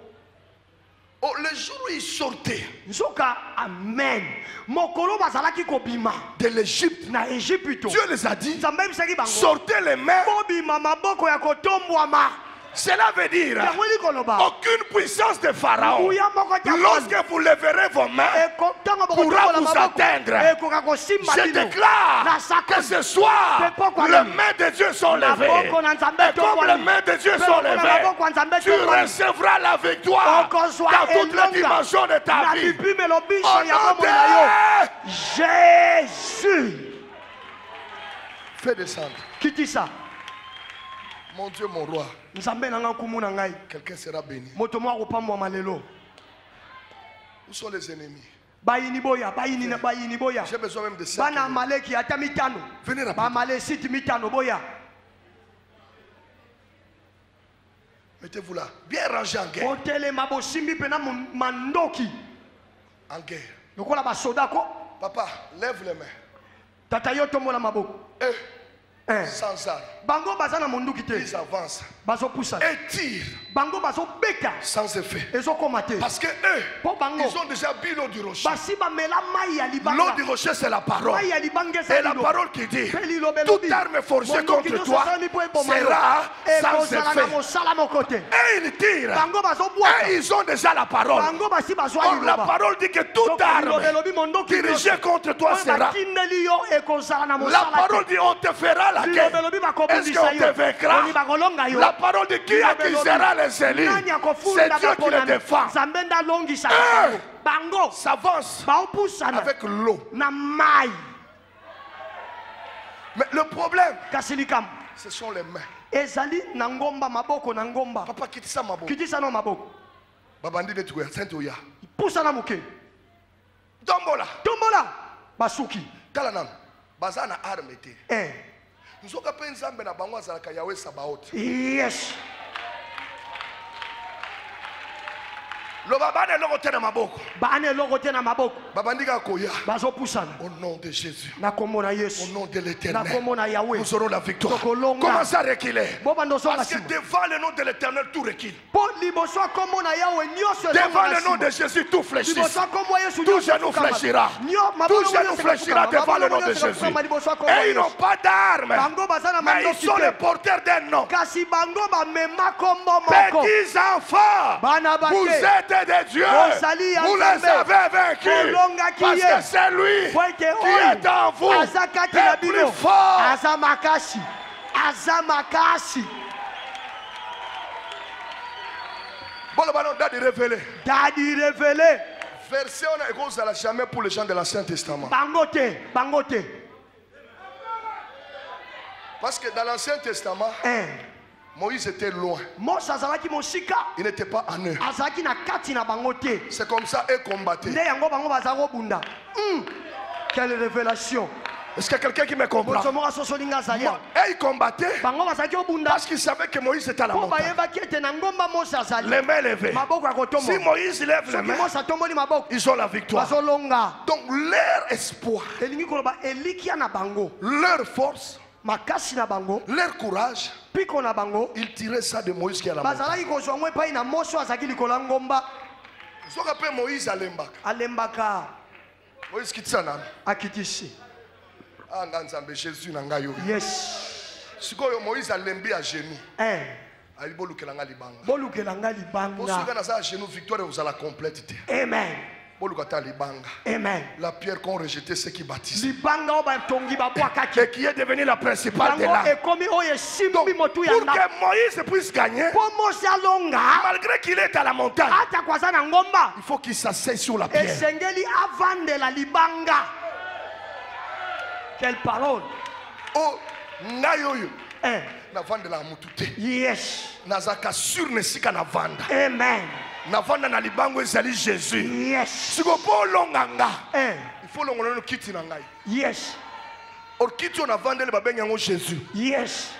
Oh, le jour où il sortait Nzoka amen. Mokolo bazalaki kobima de l'Égypte, na Egypte. Dieu les a dit, Nzambe bisaki bango. sortez les mains. Bobima maboko ya kotombwama. Cela veut dire Yango likoloba. aucune puissance de Pharaon, Nguya moko ya lorsque vous leverez vos mains, pourra vous atteindre. ekoka kosimba Je bino. déclare Nasaka que ce soir, les mains de Dieu sont levées. maboko na Nzambe Et comme les mains de Dieu sont levées, maboko ya Nzambe tu recevras la victoire dans toutes les dimensions de ta na vie. bipimelo biso Au ya nom bomoi na yo. de... Jésus. Fais descendre. Kitisa. Mon Dieu, mon roi, Nzambe na nga nkumu na ngai. quelqu'un sera béni. Moto moko akopambwama lelo. Où sont les ennemis? Bayini boya, bayini boya. J'ai besoin même de ça. Bana Amaleki ata mitano. Venez Ba rapidement. Amalekite mitano boya. Mettez-vous là. Bien rangé en guerre. Otelema bosimbi pena mandoki. En guerre. Lokola basoda ko. Papa, lève les mains. Tata yo tombola maboko. Sans armes. Bango baza na munduki te. Ils avancent. Bazo pusa. Et tirent Bango bazo beka. sans effet. Ezokoma te. Parce que eux, Po bango. ils ont déjà bu l'eau du rocher. Basi bamela mai ya L'eau libanga. du rocher, c'est la parole. Mai ya libanga Et la parole qui dit, toute toute arme forgée contre toi sera sans effet. Et ils tirent. Bango bazo bwaka. Et ils ont déjà la parole. Bango basi bazwa Or, la liloba. parole dit que toute arme dirigée contre toi sera. La parole dit on te fera la guerre. Est-ce qu'on te vaincra? La parole dit qui accusera les élus? C'est Dieu qui les défend. Bango S'avance baopusana avec l'eau. na mai. Mais le problème, Kasi likam ce sont les mains. ezali na ngomba maboko na ngomba. Papa, quitte ça, ma boue. Kitisa no maboko. Babandi de Touya, Saint-Ouya. Pusana muke. Dombola. Tombola basuki. Talanam. Bazana arme. nzoka pe nzambe na bango azalaka Yahweh Sabaoth. Yes. Loba bana eloko te na maboko. Bana eloko te na maboko. Babandika koya. Bazopusana. Au nom de Jésus. Na kombo na Yesu. Au nom de l'Éternel. Na kombo na Yahweh. Nous aurons la victoire. Tokolonga. Commencez à reculer. Parce que devant le nom de l'Éternel, tout recule. Devant le nom de Jésus, tout fléchit. Tout genou fléchira. Tout genou fléchira devant le nom de Jésus. Et ils n'ont pas d'armes. Mais ils sont les porteurs d'un nom. Petits enfants, vous êtes des dieux. Vous les avez vaincus. Parce que c'est lui qui est en vous. est plus fort. Azamakasi. Daddy révélé. Verset on a jamais pour les gens de l'Ancien Testament. Bangote, bangote. Parce que dans l'Ancien Testament, Moïse était loin. Il n'était pas en eux. C'est comme ça qu'ils combattaient. Quelle révélation. Est-ce qu'il y a quelqu'un qui me comprend? Et ils combattaient parce qu'ils savaient que Moïse était à la montagne. Les mains levées. Si Moïse lève les mains, ils ont la victoire. Donc leur espoir, leur force, leur courage, ils tiraient ça de Moïse qui est à la montagne. Ce qu'on appelle Moïse alembaka. Moïse quitte ça. Jésus n'a pas eu. Yes. Si Moïse a lembi à genoux. Ali bolukelanga libanga. Bolukelanga libanga. Pour ceux qui sont à genoux, victoire vous allez complète. Amen. Bolukata libanga. Amen. La pierre qu'ont rejeté ceux qui baptisent. Libanga obatongi babwaka et qui est devenu la principale de l'âme. Donc, pour que Moïse puisse gagner, malgré qu'il est à la montagne, il faut qu'il s'asseye sur la pierre. Quelle parole. Oh, nayoyo. Na vanda la mutute. Yes. Nazaka sur nesika na vanda. Amen. Na vanda na libango ezali Jésus. Yes. Siko po longanga. Il faut longolo no kiti na ngai. Yes. Or kiti on a vanda le babenga ngo Jésus. Yes.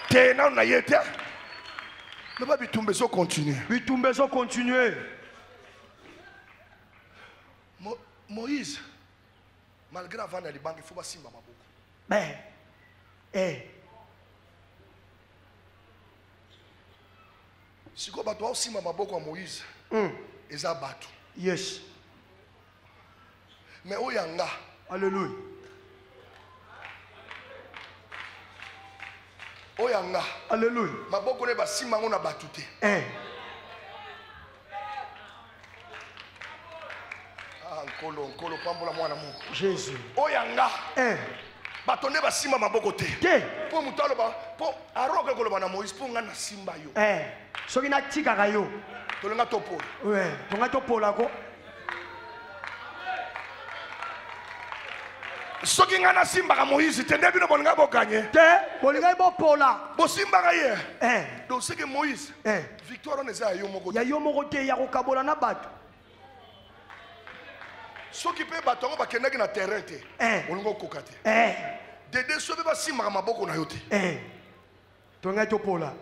Tena na yete. Ne pas bitumbezo continuer. Bitumbezo continuer. Moïse, malgré avant d'aller banque, il faut pas s'y maboko. Ben, si vous avez aussi maboko à Moïse, ils ont battu. Yes. Mais oyanga. Alléluia. Oyanga. Alléluia. Maboko ne ba sima ngona batute. Jésus. Oyanga. Batonde ba simba maboko te. Po mutalo ba po aroke koloba na Moïse po ngana simba yo. Soki na tika kayo. Tolenga topola. Ouais, tonga topola ko. Soki ngana simba ka Moïse tende bino bolinga bo gagner. Te bolinga bo pola. Bo simba ka ye. Donc c'est que Moïse. Victoire on eza yo moko. Ya yo moko te ya ko kabola na bato. Ceux qui peuvent battre, on va kenner na terrain te. On ngo kokate. Dede sobe ba simba maboko na yote. Tonga topola.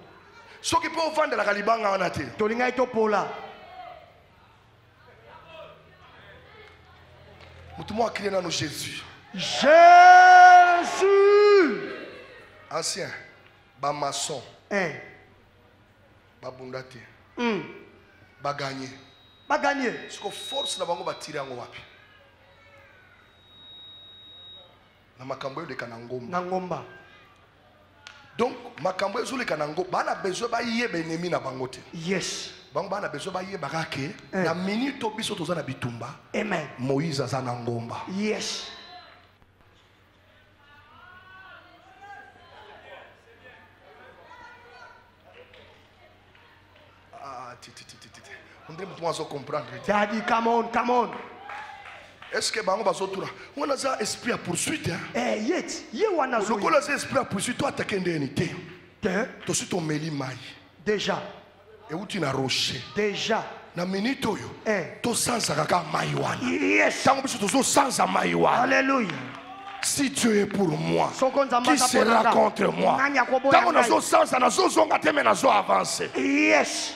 Ceux qui peuvent vendre la kalibanga wana te. Tolinga topola. Mutumo akire na no Jésus. Jésus. Ancien, ba maçon. Ba bundate. Ba gagner. Ba gagner. Ce que force na bango ba tirer ngo wapi. Na makambo yo de kanangomba. Na ngomba. Donc makambo yo le kanango bana besoin ba yeba ennemi na bango te. Yes. Bango bana besoin ba yeba kake na minute to biso toza na bitumba. Amen. Moïse aza na ngomba. Yes. On doit comprendre. Daddy, come on, come on. Est-ce que bango bazotura? On a ça esprit à poursuite. Yet, you wanna zo. Le col a esprit à poursuite toi attaquer ndénité. Te. To su to meli mai. Déjà. Et où tu n'as rocher. Déjà. na minute oyo Eh. tosanza kaka mai wana Yes. ntango biso tozosanza mai wana Alléluia. si Dieu est pour moi Soko nzamba qui sera taponaka. contre moi Nani akoboya ntango ngai? nazosanza nazozonga te me nazo avance Yes.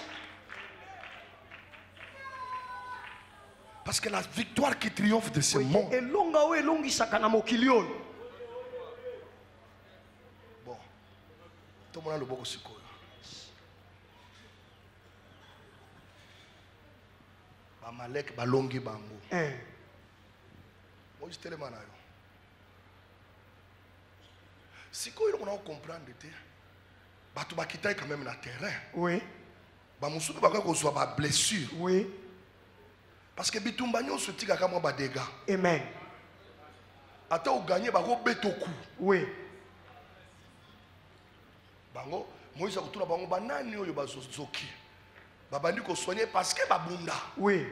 parce que la victoire qui triomphe de ce monde Elonga oyo elongisaka na mokili oyo. bon tomona loboko sikoyo bamalek balongi bango moïse telema na yo sikoyo eloko na ocomprendre te bato bakitaki quand même na terrain Oui. bamosusu bakoki kozwa bablessure Oui. parce que bitumba nyonso etikaka mwa badega Amen. ata oganye bakobeta oku Oui. bango moïse akotuna bango banani oyo bazozoki babandi kosoigne parce que babunda Oui.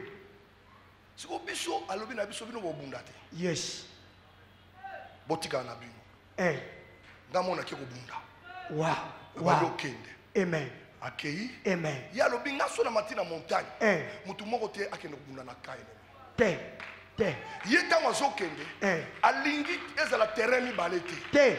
siko biso alobi na biso bino bobunda te Yes. botikala na bino nga monaki kobunda Wow. ebandi Wow. okende Amen. akei Amen. ye alobi nga so na mati na montagne Eh. mutu moko te akende kobunda na kai Te. Te. ye ntango azokende alingi ezala terrain mibale te Te.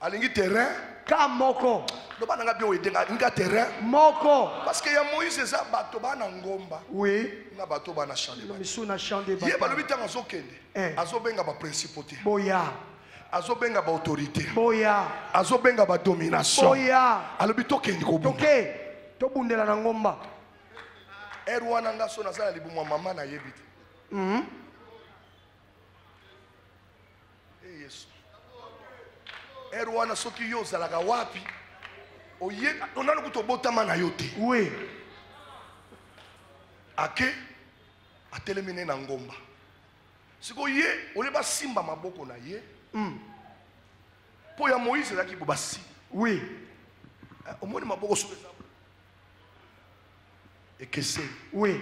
alingi terrain Ka moko. loba nanga bio edenga nga terrain Moko. parce que ya moïse eza bato bana ngomba Oui. na bato bana chande Misu na chant de ye bataille. balobi ntango azokende Eh. azobenga baprincipauté Boya. azobenga baautorité Boya. azobenga badomination Boya. alobi tokendi kobunda Toke. Tobundela na ngomba. ere wana nga so naza na libumu ya mama nayebi te e yesu ere wana soki yo ozalaka wapi onani kuta obotama na yo te Oui. ake atelemi ne na ngomba sikoyo ye olie basimba maboko na ye mpo ya moïse ezalaki bo basimba Oui. omoni maboko soki eza ekeseni Oui.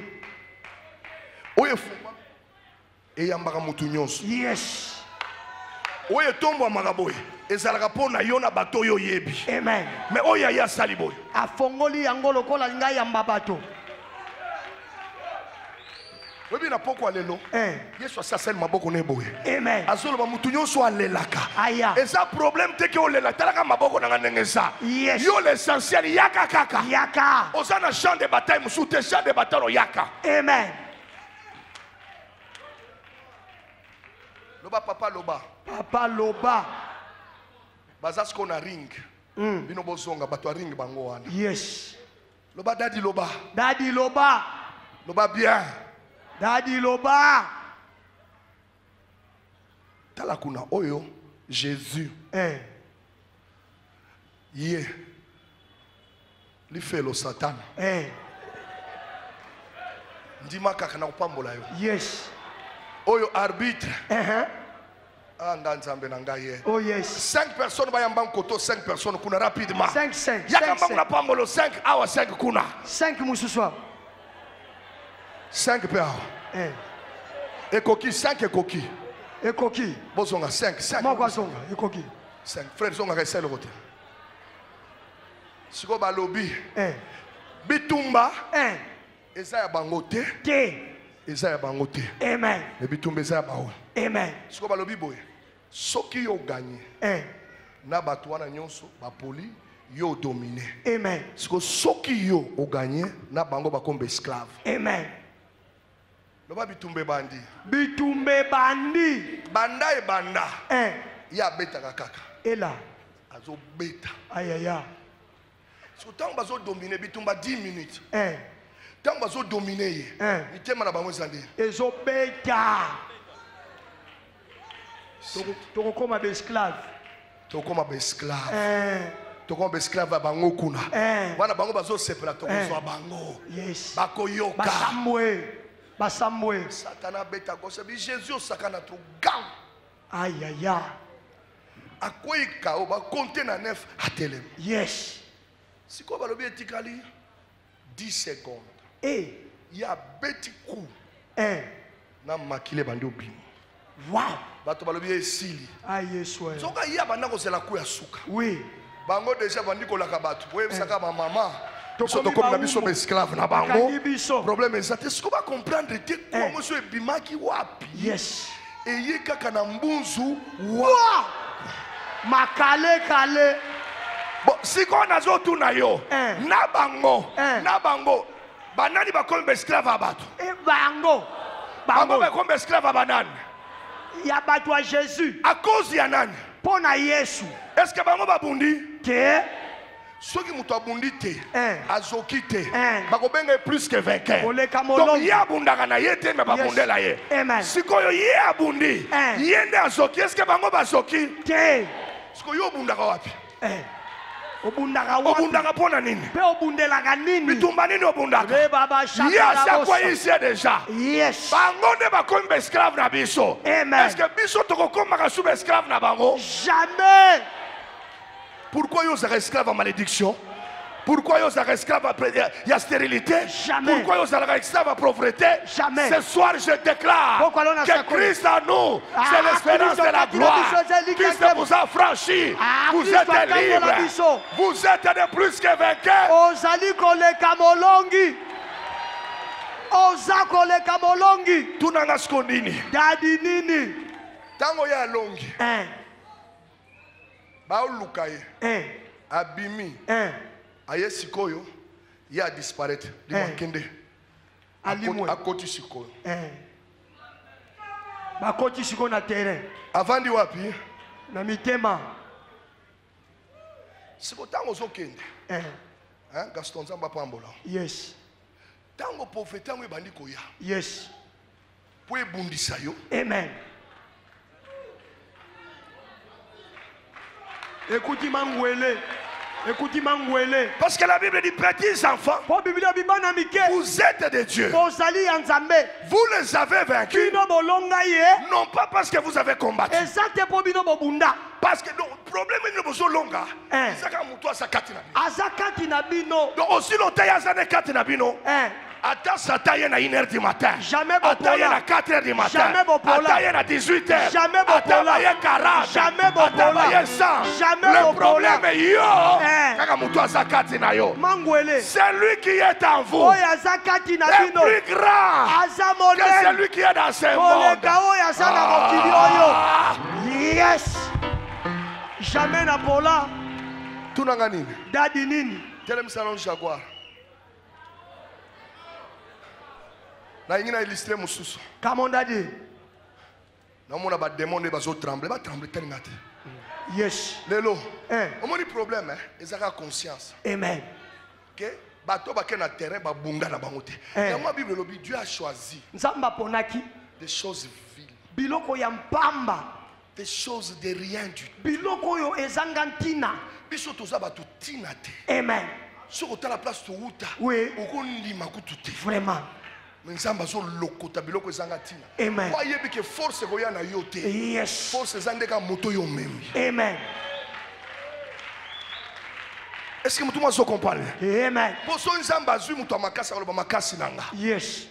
oyo efungwa eyambaka motu nyonso Yes. oyo etombwamaka boye ezalaka mpo na yo na bato oyo oyebi Amen. me oyo aye asali boye Afongoli yango lokola ngai yamba bato. oyebi na pokwa lelo yesu asi asali maboko ne boye Amen. azoloba motu nyonso alelaka Aya. eza problème te ke olela talaka maboko na nga ndenge eza Yes. yo l'essentiel yaka kaka Yaka. oza na champ de bataille mosusu te champ de bataille oyaka Amen. loba papa loba Papa loba. baza siko na ring bino bozonga bato ya ring bango wana Yes. loba dadi loba Daddy loba. loba bien Daddy loba. tala kuna oyo jésus ye lifelo satana ndima kaka na kopambola yo Yes. oyo arbitre Uh-huh. nga nzambe na ngai ye Oh yes. 5 personnes bayamba nkoto 5 personnes kuna rapidement 5 yaka mbangu na pambolo 5 awa 5 kuna 5 mususwa. 5 pe awa ekoki 5 ekoki Ekoki. bozonga 5 Moko azonga. Ekoki. 5 frère zongaka esaloko te sikoyo balobi bitumba eza ya bango te Te. eza ya bango te Amen. me bitumba eza ya baoyo Amen. sikoyo balobi boye soki yo oganye na bato wana nyonso bapoli yo odomine Amen. sikoyo soki yo oganye na bango bakomba esclave Amen. loba bitumba ebandi Bitumbe bandi. banda ebanda ye abetaka kaka Ela. azobeta Ayaya. siko ntango bazodomine bitumba 10 minutes ntango bazodomine ye mitema na bango eza ndeni Ezobeta. Tokokoma besclave. tokoma baesclave tokoma baesclave ya bango kuna wana bango bazosepela tokozwa bango Yes. bakoyoka Basambwe. Basambwe. satana abeta gose bi jésus osaka na tro gang Ayaya. akweyika o bakonte na 9 atelemi Yes. sikoyo balobi etikali 10 secondes ye abeti ku na makili ebandi obima Wow. bato balobi ye esili Ah yes ouais. soki ye abanda kozela ku ya suka Oui. bango deja bandi kolaka bato oyebisaka bamama biso tokomi na biso esclave na bango. Bakangi biso. Problème est ce qu'on va comprendre te kwa moso ebimaki wapi. Yes. Eye kaka na mbunzu Wa! Makale kale. bon siko nazo tuna yo na bango banani bakomi esclave abato Bango. bango bakomi esclave abanani Ya bato a Jésus. à cause ya nani Pona Yesu. est-ce que bango babundi Te. soki muto abundi te azoki te Eh. bakobenga plus que vainqueur Koleka donc molongi. ye abundaka na ye te me babundela ye Amen. sikoyo ye abundi ye nde azoki est-ce que bango bazoki Te. sikoyo yo obundaka wapi Obundaka wapi? obundaka mpona nini Pe obundelaka nini? bitumba nini obundaka Re baba ye asiakwa ici déjà Yes. bango nde bakomi baesclave na biso Amen. est-ce que biso tokokomaka su baesclave na bango Jamais. pourquoi yo ozalaka esclave ya malédiction pourquoi yo ozalaka esclave ya stérilité Jamais. pourquoi yo ozalaka esclave ya pauvreté Jamais. ce soir je déclare Pourquoi l'on a que sacré? Christ en nous Ah, c'est l'espérance Christ de la en nous, gloire Christ Christ en nous, vous a franchi Ah, vous Christ êtes en nous, libre la biso. vous êtes de plus que vainqueurs Ozali koleka molongi. Oza koleka molongi. tunanga siko nini Dadi nini? ntango ye alongi baoluka ye abimi aye sikoyo ye adisparaître limakende Alimwe. akoti sikoyo Bakoti siko na terrain. avandi wapi Na mitema. siko ntango ozokende gaston nzambe apambola Yes. ntango pauvreté yango ebandi koya Yes. mpo ebundisa yo Amen. Écoutez Mangwele. Écoutez Mangwele. parce que la Bible dit petits enfants Po Biblia bibana mike. vous êtes de Dieu Ozali ya Nzambe. vous les avez vaincus Bino bolonga ye. non pas parce que vous avez combattu Ezate po bino bobunda. parce que le problème est que bozolonga Eh. ezaka moto aza kati na bino Azakati na bino. donc aussi longtemps ye aza ne kati na bino ata satan ye na 1h du matin Jamais ata ye bopola. na 4h du matin Jamais bopola. ata ye na 18h Jamais ata bopola. baye 40 Jamais ata bopola. baye 100 Jamais le bopola. problème est yo Eh. kaka moto aza kati na yo Mangwele. c'est lui qui est en vous Oyo azakati na est bino. plus grand Aza que monene. celui qui est dans ce monde Koleka oyo aza na mokili oyo. Yes. Jamais na pola. tunanga nini Dadi nini? telemisa non jaguar na ingi na illustre mosusu Comment dadi? naomona bademon nde bazotremble batremble telinga te Yes. lelo Eh. omoni problème ezaka conscience Amen. ke bato bake na terrain babunda na bango te yango la bible elobi Dieu a choisi Nzambe aponaki des choses viles biloko ya mpamba, des choses de rien du tout biloko oyo ezanga ntina. biso toza bato tina te Amen. soki otala place touta Oui. okondima kutu te Vraiment. me nzambe azolokota biloko ezanga ntina Amen. po ayebi ke force ekoya na yo te Yes. force eza nde kaka moto oyo omemi Amen. est ce que motu mo azocomprendre Amen. po so nzambe azwi moto ya makasi akoloba makasi na nga Yes.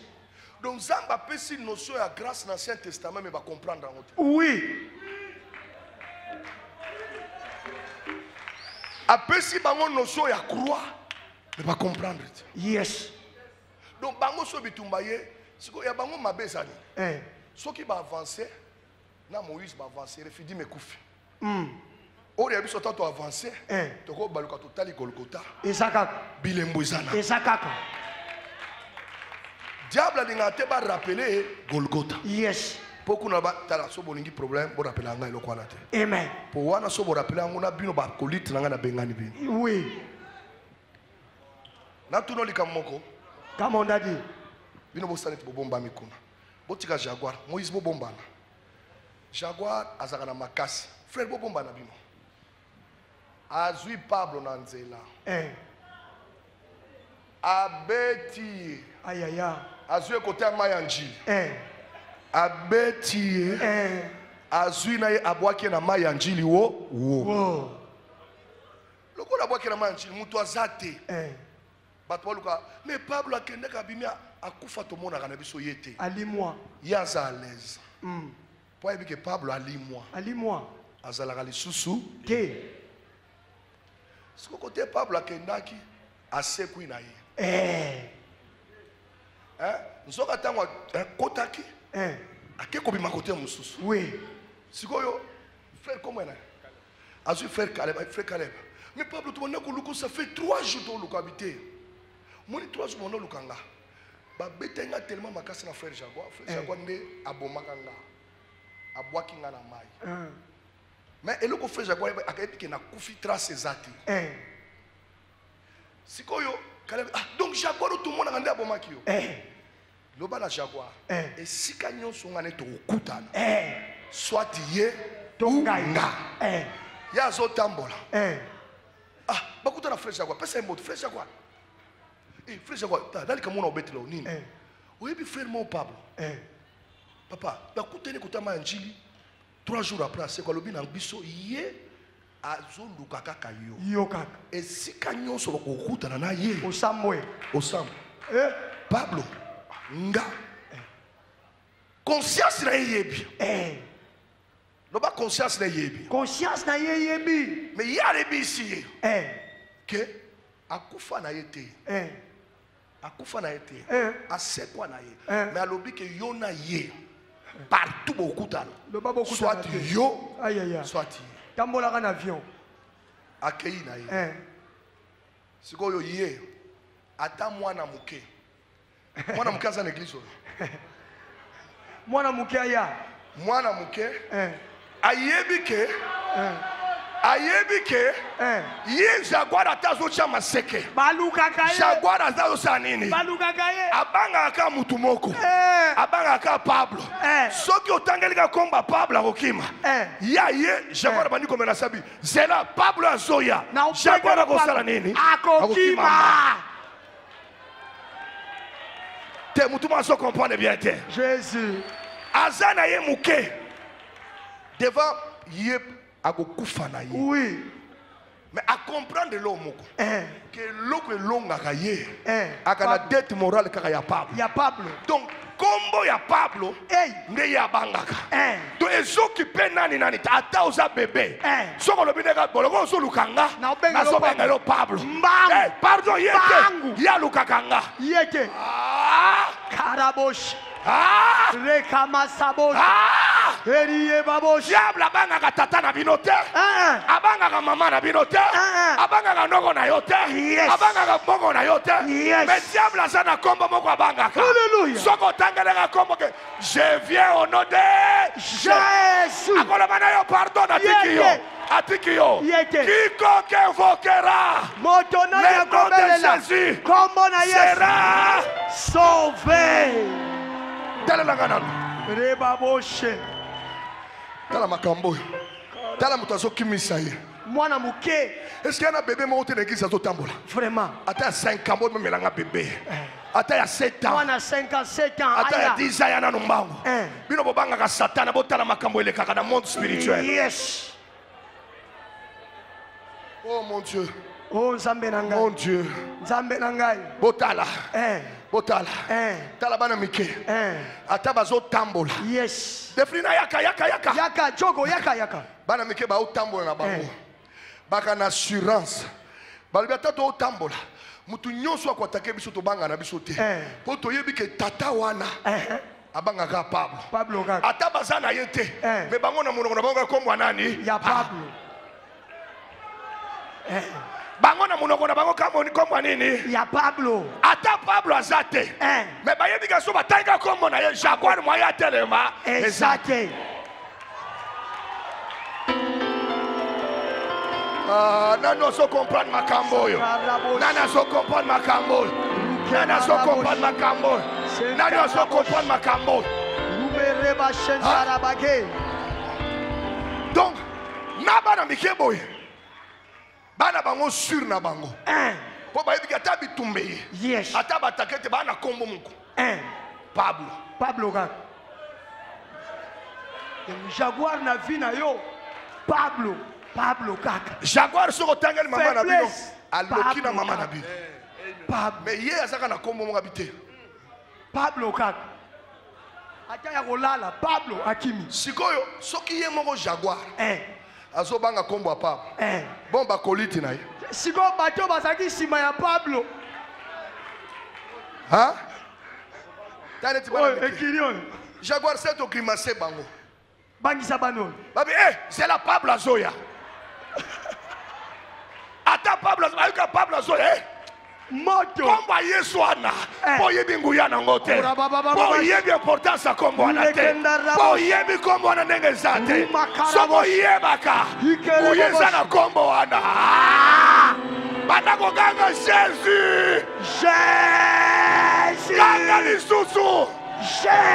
donc nzambe apesi notion ya grâce na ancien testament me bacomprendre yango te Oui. apesi bango notion ya croix me bacomprendre te Yes. donc bango so bitumba ye siko ya bango mabe ezali Eh. soki baavance na moïse baavance refidime ekufi oyo ya biso ta toavance tokobaluka totali golgota Eza kaka. bilembo eza na Eza kaka. diable alingaka te barapele golgota Yes. mpo kuna batala so bolingi problème borapela ngai eloko wana te Amen. mpo wana so borapela yango na bino bakolite na ngai nabengani bino Oui. natuna likambo moko Comment dadi? bino bosala ete bobombami kuna botika jaguar moïse bobombana jaguar azalaka na makasi frère bobombana bino azwi pablo na nzela abeti ye Aïe aïe aïe. azwi ekota ya mai ya njili abeti ye azwi na ye abwaki ye na mai ya njili wo Wow. lokola abwaki ye na mai ya njili moto aza te bato baluka me pablo akendaki abimi akufa tomonaka na biso ye te Ali-moi. ye aza à l'aise mpo ayebi ke pablo alimwa Ali-moi. azalaka lisusu Te. siko kote pablo akendaki asekwi na ye. Nzoka tango kotaki ake kobima kote mususu. Oui. Sikoyo frère comment na azu frère Caleb. Mais Pablo tout monde ko ça fait 3 jours to luko habité. Moni 3 jours on lukanga. Ba betenga tellement makasi na frère Jaguar. Frère Jaguar nde abomaka nga. Abwaki nga na mai. Mais eloko frère Jaguar akayebi ke na kufi trace ezati. Sikoyo Caleb donc Jaguar tout le monde ngande abomaki yo. Loba na Jaguar. Et sika nyonso ngane to okutana. Soit ye Tonga. Ya zo tambola. Bakutana frère Jaguar. Pesa mot frère Jaguar. Frère Jaguar, dali kamona obetelo nini? Oyebi frère mon Pablo. Papa, bakutene kutama njili 3 jours après c'est quoi lobi na biso ye azoluka kaka yo. Yo kaka. Et sika nyonso bakutana na ye. Osamwe. Pablo nga conscience na yebi. Loba conscience na yebi. Conscience na yebi. Mais ya rebi ici. Que akufa na yete. Akufa na yete. Asekwa na ye. Mais alobi que yo na ye. Partout bokutana. Soit yo, soit ye. Tambola en avion. Akei na ye. Sikoyo ye. Ata mwana muke. Mwana muke aza na église. Mwana muke aya. Mwana muke. Ayebi ke ye Jaguar atazo cha maseke baluka kaye Jaguar atazo sa nini baluka kaye abanga ka mutu moko abanga ka Pablo soki otangelika komba Pablo akokima ya ye Jaguar bandi komena sabi zela Pablo azoya Jaguar akosala nini akokima te mutu maso comprendre bien te Jésus azana ye muke devant ye akokufa na ye. Oui. Mais à comprendre l'homme que l'homme longa ye akana dette morale kaka ya Pablo. Ya Pablo. Donc combo ya Pablo nde ya bangaka. Donc ezoki pe nani ata oza bébé. Soko lobine ka boloko so lukanga na so benga lo Pablo. Pardon yete ya lukakanga. Yete. Karabosh. Rekamasabosh. Eriye babosh. Diable abanga tata na binote. Abanga mama na binote. Abanga noko na yote. Abanga mbongo na yote. Mais diable azana kombo moko abanga ka. Alléluia. Soko tangela kombo que je viens au nom de Jésus. Akola mana yo pardon atiki yo. Quiconque invoquera le nom de Jésus sera sauvé. Tala la ganano. Rebaboshe. Tala makambo. Tala mutazo kimisa ye. Mwana muke. Est-ce qu'il y a un bébé monté dans l'église à Tambola? Vraiment. Attends 5 ans, moi je me bébé. Attends il y a 7 ans. Mwana 5 ans, 7 ans. Attends il y a 10 ans, il y a un nombango. Bino bobanga ka Satan, botala makambo ele kaka dans le monde spirituel. Yes. Oh mon Dieu. Oh Nzambe na ngai. Mon Dieu. Nzambe na ngai. Botala. Botala. Tala bana mike. Ata bazo tambola. Yes. Defina yaka. Yaka jogo yaka. Bana mike ba tambola na bango. Baka na assurance. Balobi ata to tambola. Mutu nyonso akwatake biso to banga na biso te. Po to yebi ke tata wana. Abanga ka Pablo kaka. Ata bazana yete. Me bango na monoko na bango komwa nani? Ya Pablo. Bango na monoko na bango kamoni komwa nini? Ya Pablo. Ata Pablo azate. Me bayebi ka so batanga kombo na ye Jaguar moya telema. Exacte. Nano so comprendre makambo yo. Nana so comprendre makambo. Nana so comprendre makambo. Nana so comprendre makambo. Umereba shensara bage. Donc, naba na mikebo ye. Bana bango sur na bango. Po ba yebi ata bitumbe ye. Yes. Ata batakete bana kombo muko. Pablo kaka. Jaguar na vie na yo. Pablo kaka. Jaguar soko tangeli mama na bino. Aloki na Pablo mama kaka. na bino. Mais ye azaka na kombo mo habité. Pablo kaka. Ata ya kolala Pablo akimi. Sikoyo soki ye moko Jaguar. Azobanga kombo a Pablo. Bon ba koliti na ye. siko bato bazaki nsima ya Pablo. Hein? Ekili oyo. Jaguar c'est au grimacer bango. Bangisa bano. Babi, c'est la Pablo Azoya. Ata Pablo Azoya, Pablo Azoya. Moto. Kombo Yesu ana. Po yebi nguya na ngote. Po yebi importance ya kombo ana te. Po yebi kombo ana ndenge zate. Sobo yebaka. Uyeza na kombo ana. Banako ganga Jésus. Jésus. Ganga lisusu. Jésus.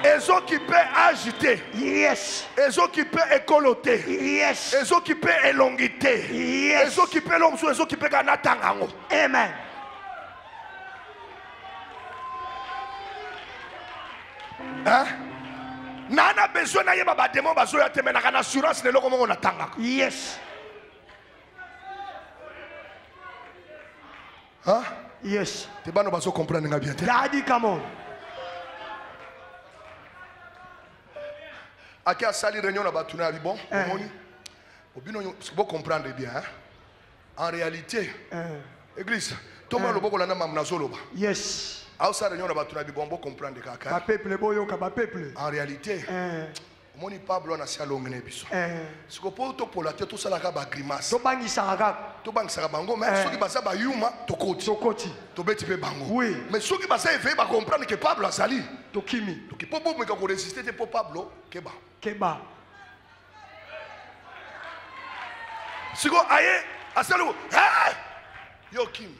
Ils occupent agité. Yes. Ils occupent écoloté. Yes. Ils occupent élongité. Yes. Ils occupent l'homme, ils occupent Ganatangango. Amen. Hein? Nana besoin na yeba ba démon bazo ya temena kana assurance ne loko mongo natanga. Yes. Hein? Yes. Te bano bazo comprendre nga bien te. Daddy, come on. Aki asali réunion na batuna ya bon, omoni. Obino vous comprendre bien hein? En réalité, église, tout le monde boko lana mamna zoloba. Yes. Asa réunion na batuna ya bon, comprendre kaka. Ba peuple boyoka ba peuple. En réalité, omoni Pablo na sia longene biso. Siko po to polate to sala ka ba grimace. To bangisa kaka. To bangisa bango mais soki basa ba yuma to koti. To koti. To beti pe bango. Oui. Mais soki basa efe ba comprendre que Pablo asali. To kimi. Donc il faut pas me résister te pour Pablo keba. Keba. Siko aye asali yo kim.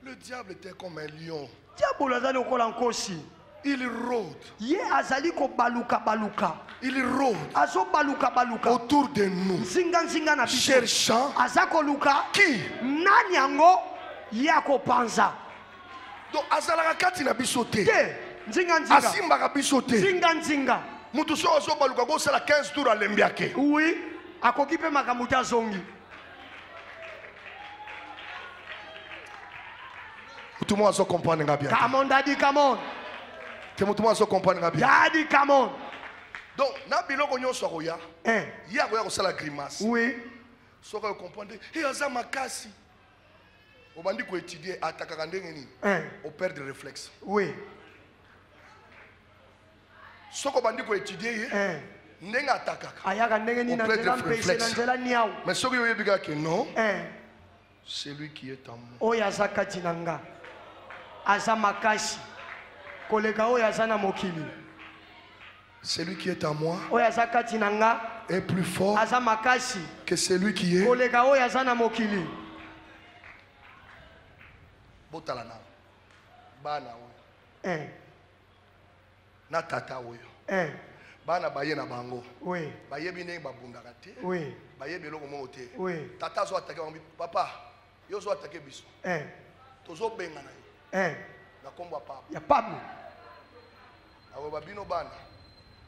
Le diable était comme un lion. Diable azali okola nkosi. Il rôde. Ye azali ko baluka baluka. Il rôde Azo baluka baluka. autour de nous. Zinga zinga na biso. Cherchant Azako luka. qui? Nani yango yako panza. Donc azalaka kati na biso te. Te. Nzinga nzinga. Asimbaka biso te. Zinga nzinga. Mutu so ozo baluka go sala 15 tours à lembiake. Oui. Akoki pe makamuta zongi. Tout le monde a comprendre bien. Come on, daddy, come on. Tout le monde a comprendre bien. Daddy, come on. Donc, na biloko nyonso akoya. Ya koya kosala grimace. Oui. Soka yo comprendre. Et aza makasi. Obandi ko étudier atakaka ndenge nini? Au perdre le réflexe. Oui. Soko bandi ko étudier ndenge atakaka. Ayaka ndenge nini na nzela mpese na nzela niao. Mais soki yo yebika que non. C'est lui qui est en moi. Oyo aza kati na nga. Aza makasi. Koleka oyo aza na mokili. Celui qui est en moi Oyo aza kati na nga. est plus fort Aza makasi. que celui qui est. Koleka oyo aza na mokili. Botala na bana oyo. Na tata oyo. Bana baye na bango. Oui. Bayebi ndenge babundaka te. Oui. Bayebi eloko moko te. Oui. Tata zo atake bango. Papa, yo zo atake biso. Tozo benga na yo. Na kombo papa. Ya Pablo. Awo babino bana.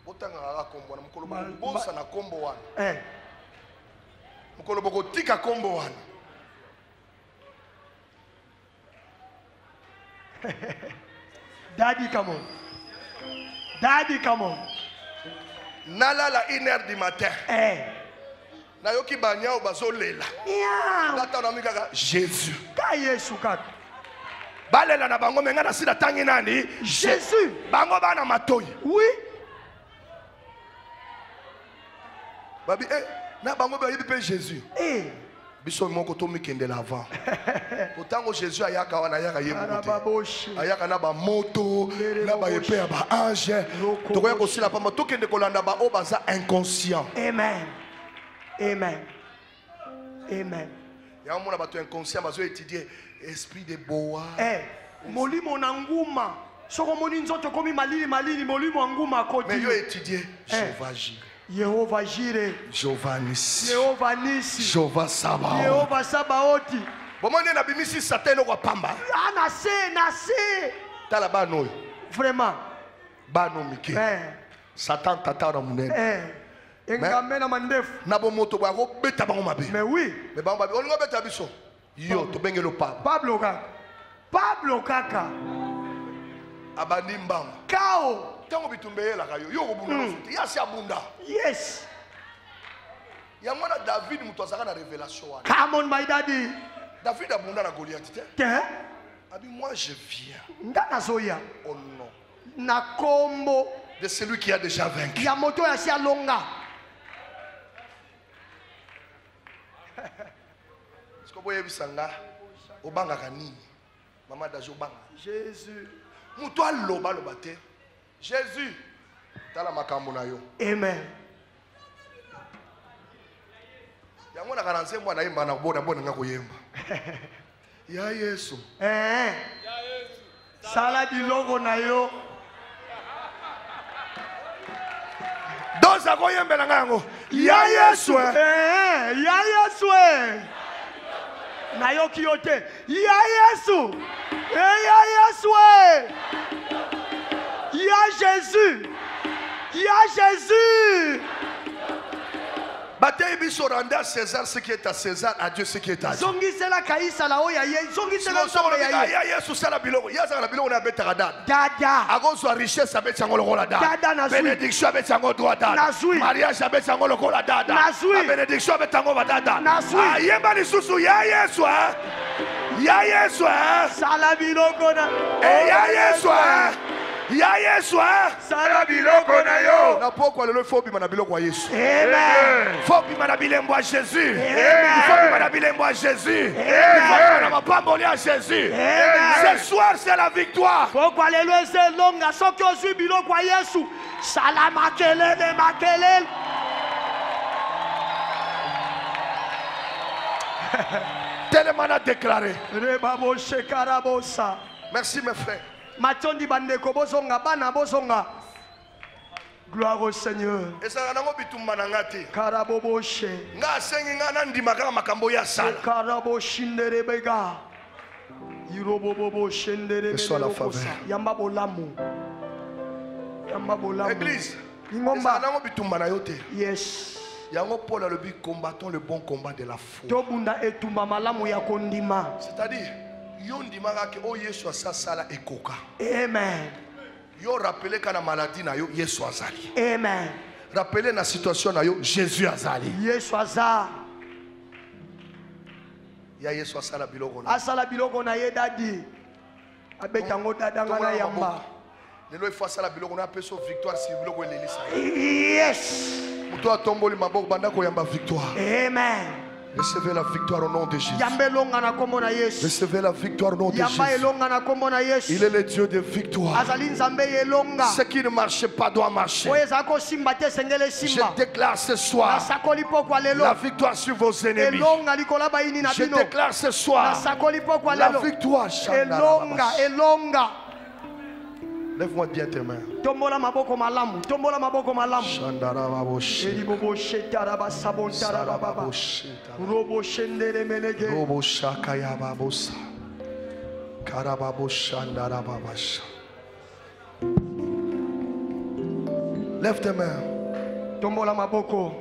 Botanga kaka kombo na mukolo bosa na kombo wana. Mukolo boko tika kombo wana. Daddy, come on. Daddy, come on. Nalala 1h du matin. Nayoki banyao bazolela. Nata na mikaka Jésus. Ka Yesu kaka. Balela na bango menga na sida tangi nani? Jésus. Bango bana matoi. Oui. Babi na bango ba yebi pe Jésus. Biso moko to mikende l'avant. Autant Jésus ayaka wana ayaka yebu. Ayaka na ba moto, na ba épée ya ba ange. Tokoya ko sila pa moto kende kolanda ba o baza inconscient. Amen. Amen. Amen. Ya mona bato inconscient bazo étudier esprit de boa. Molimo na nguma. Soko moni nzoto komi malili molimo nguma koti. Mais yo étudier Jéhovah Jireh. Jehovah Jireh. Jehovah Nissi. Jehovah Nissi. Jehovah Sabaoth. Jehovah Sabaoth. Bomone na bimisi Satan ko pamba. Na se. Tala bano. Vraiment. Bano mike. Satan tata na munene. Engambe na mandefu. Na bo moto ba ko beta bango mabe. Mais oui. Mais bango mabe. Olingo beta biso. Yo to bengelo Pablo. Pablo kaka. Pablo kaka. Abandi mbamba. Kao. Tango bitumbe la kayo. Yo obunda futi. Ya si abunda. Yes. Ya mwana David mutozaka na révélation wana. Come on, my daddy. David abunda na Goliath te. Ke? Abi moi je viens Ndana zoya. au nom Na kombo. de celui qui a déjà vaincu. Ya moto ya si alonga. Est-ce que vous voyez bisanga? Obanga kanini. Maman Dajo banga. Jésus. Muto aloba loba te. Jésus. Tala makambo na yo. Amen. Yango na kananse mwana yemba na boda bona nga koyemba. Ya Yesu. Sala biloko na yo. Doza koyembela nga yango. Ya Yesu. Ya Yesu. Na yo kiyote. Ya Yesu. Ya Yesu. Ya Jésus. Ya Jésus. Bataille biso rendre à César ce qui est à César, à Dieu ce qui est à Dieu. Zongisela kaisa la oya ye. Zongisela Sinon, ya ye. ya Yesu sala biloko. Ya sala biloko na beta dada. Dada. Agonzo richesse abeti yango lokola dada. Dada na zui. Bénédiction abeti yango droit dada. Na zui. Mariage abeti yango lokola dada. Na zui. Bénédiction abeti yango dada. Na zui. Yemba lisusu ya Yesu Ya Yesu Sala biloko na. Ya Yesu Ya Yesu Sala biloko na yo. Na pokwa lelo faut bima na biloko ya Yesu. Amen. Faut bima na bilembo ya Jésus. Amen. Faut bima na bilembo ya Jésus. Amen. Faut bima na mapamboli ya Jésus. Amen. Ce soir c'est la victoire. Pokwa lelo ese longa soki ozwi biloko ya Yesu. Sala makelele makelele. Tellement a déclaré. Rebabo shekarabosa. Merci mes frères. Matondi bandeko bozonga bana bozonga. Gloire au Seigneur. Ezala nango bitumba na ngati. Karaboboshe. Nga asengi nga nandima kaka makambo ya sala. Karaboshinderebega. Irobobobo Que soit la faveur. Yamba bolamu. Yamba bolamu. Église. Ingomba. Ezala nango bitumba na yo te. Yes. Yango Paul a le but combattons le bon combat de la foi. Tobunda etumba malamu ya kondima. C'est-à-dire yo ndimaka ke o Yesu asa sala ekoka. Amen. Yo rappeler kana maladie na yo Yesu azali. Amen. Rappeler na situation na yo Jésus azali. Yesu aza. Ya Yesu asala biloko na. Asala biloko na ye dadi. Abetango dadanga na yamba. Lelo ifo asala biloko na peso victoire si biloko elelisa. Yes. Muto atomboli maboko banda koyamba victoire. Amen. Recevez la victoire au nom de Jésus. Yamba elonga na kombo na Yesu. Recevez la victoire au nom de Yamba Jésus. elonga na kombo na Yesu. Il est le Dieu de victoire. Azali nzambe elonga. Ce qui ne marche pas doit marcher. Oyo ezako simba te sengele Je simba. déclare ce soir Nasakoli pokwa lelo. la victoire sur vos ennemis. Elonga likola bayini na Je bino. déclare ce soir Nasakoli pokwa la lelo. victoire. Elonga, elonga. Lève-moi bien tes mains. Tombola maboko malamu. Tombola maboko malamu. Shandarababoshe. Elibobo shetaraba sabontaraba baba. Sarababoshe. Robo shendere melege. Robo shakayababosa. Karababoshandarababasha. Lève tes mains. Tombola maboko.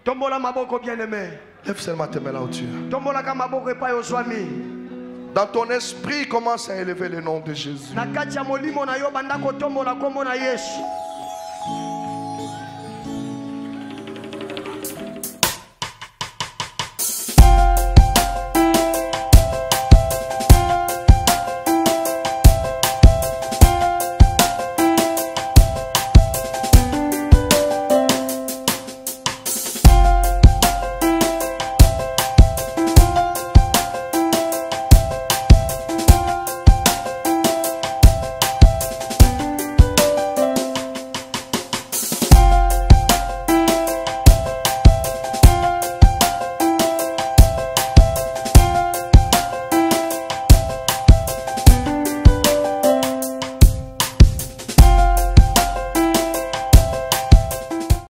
Tombola maboko bien-aimé. Lève seulement tes mains là au-dessus. Tombola ka maboko epai ozwami. Dans ton esprit, commence à élever le nom de Jésus. Na kati ya molimo na yo banda kotombola kombo na Yesu.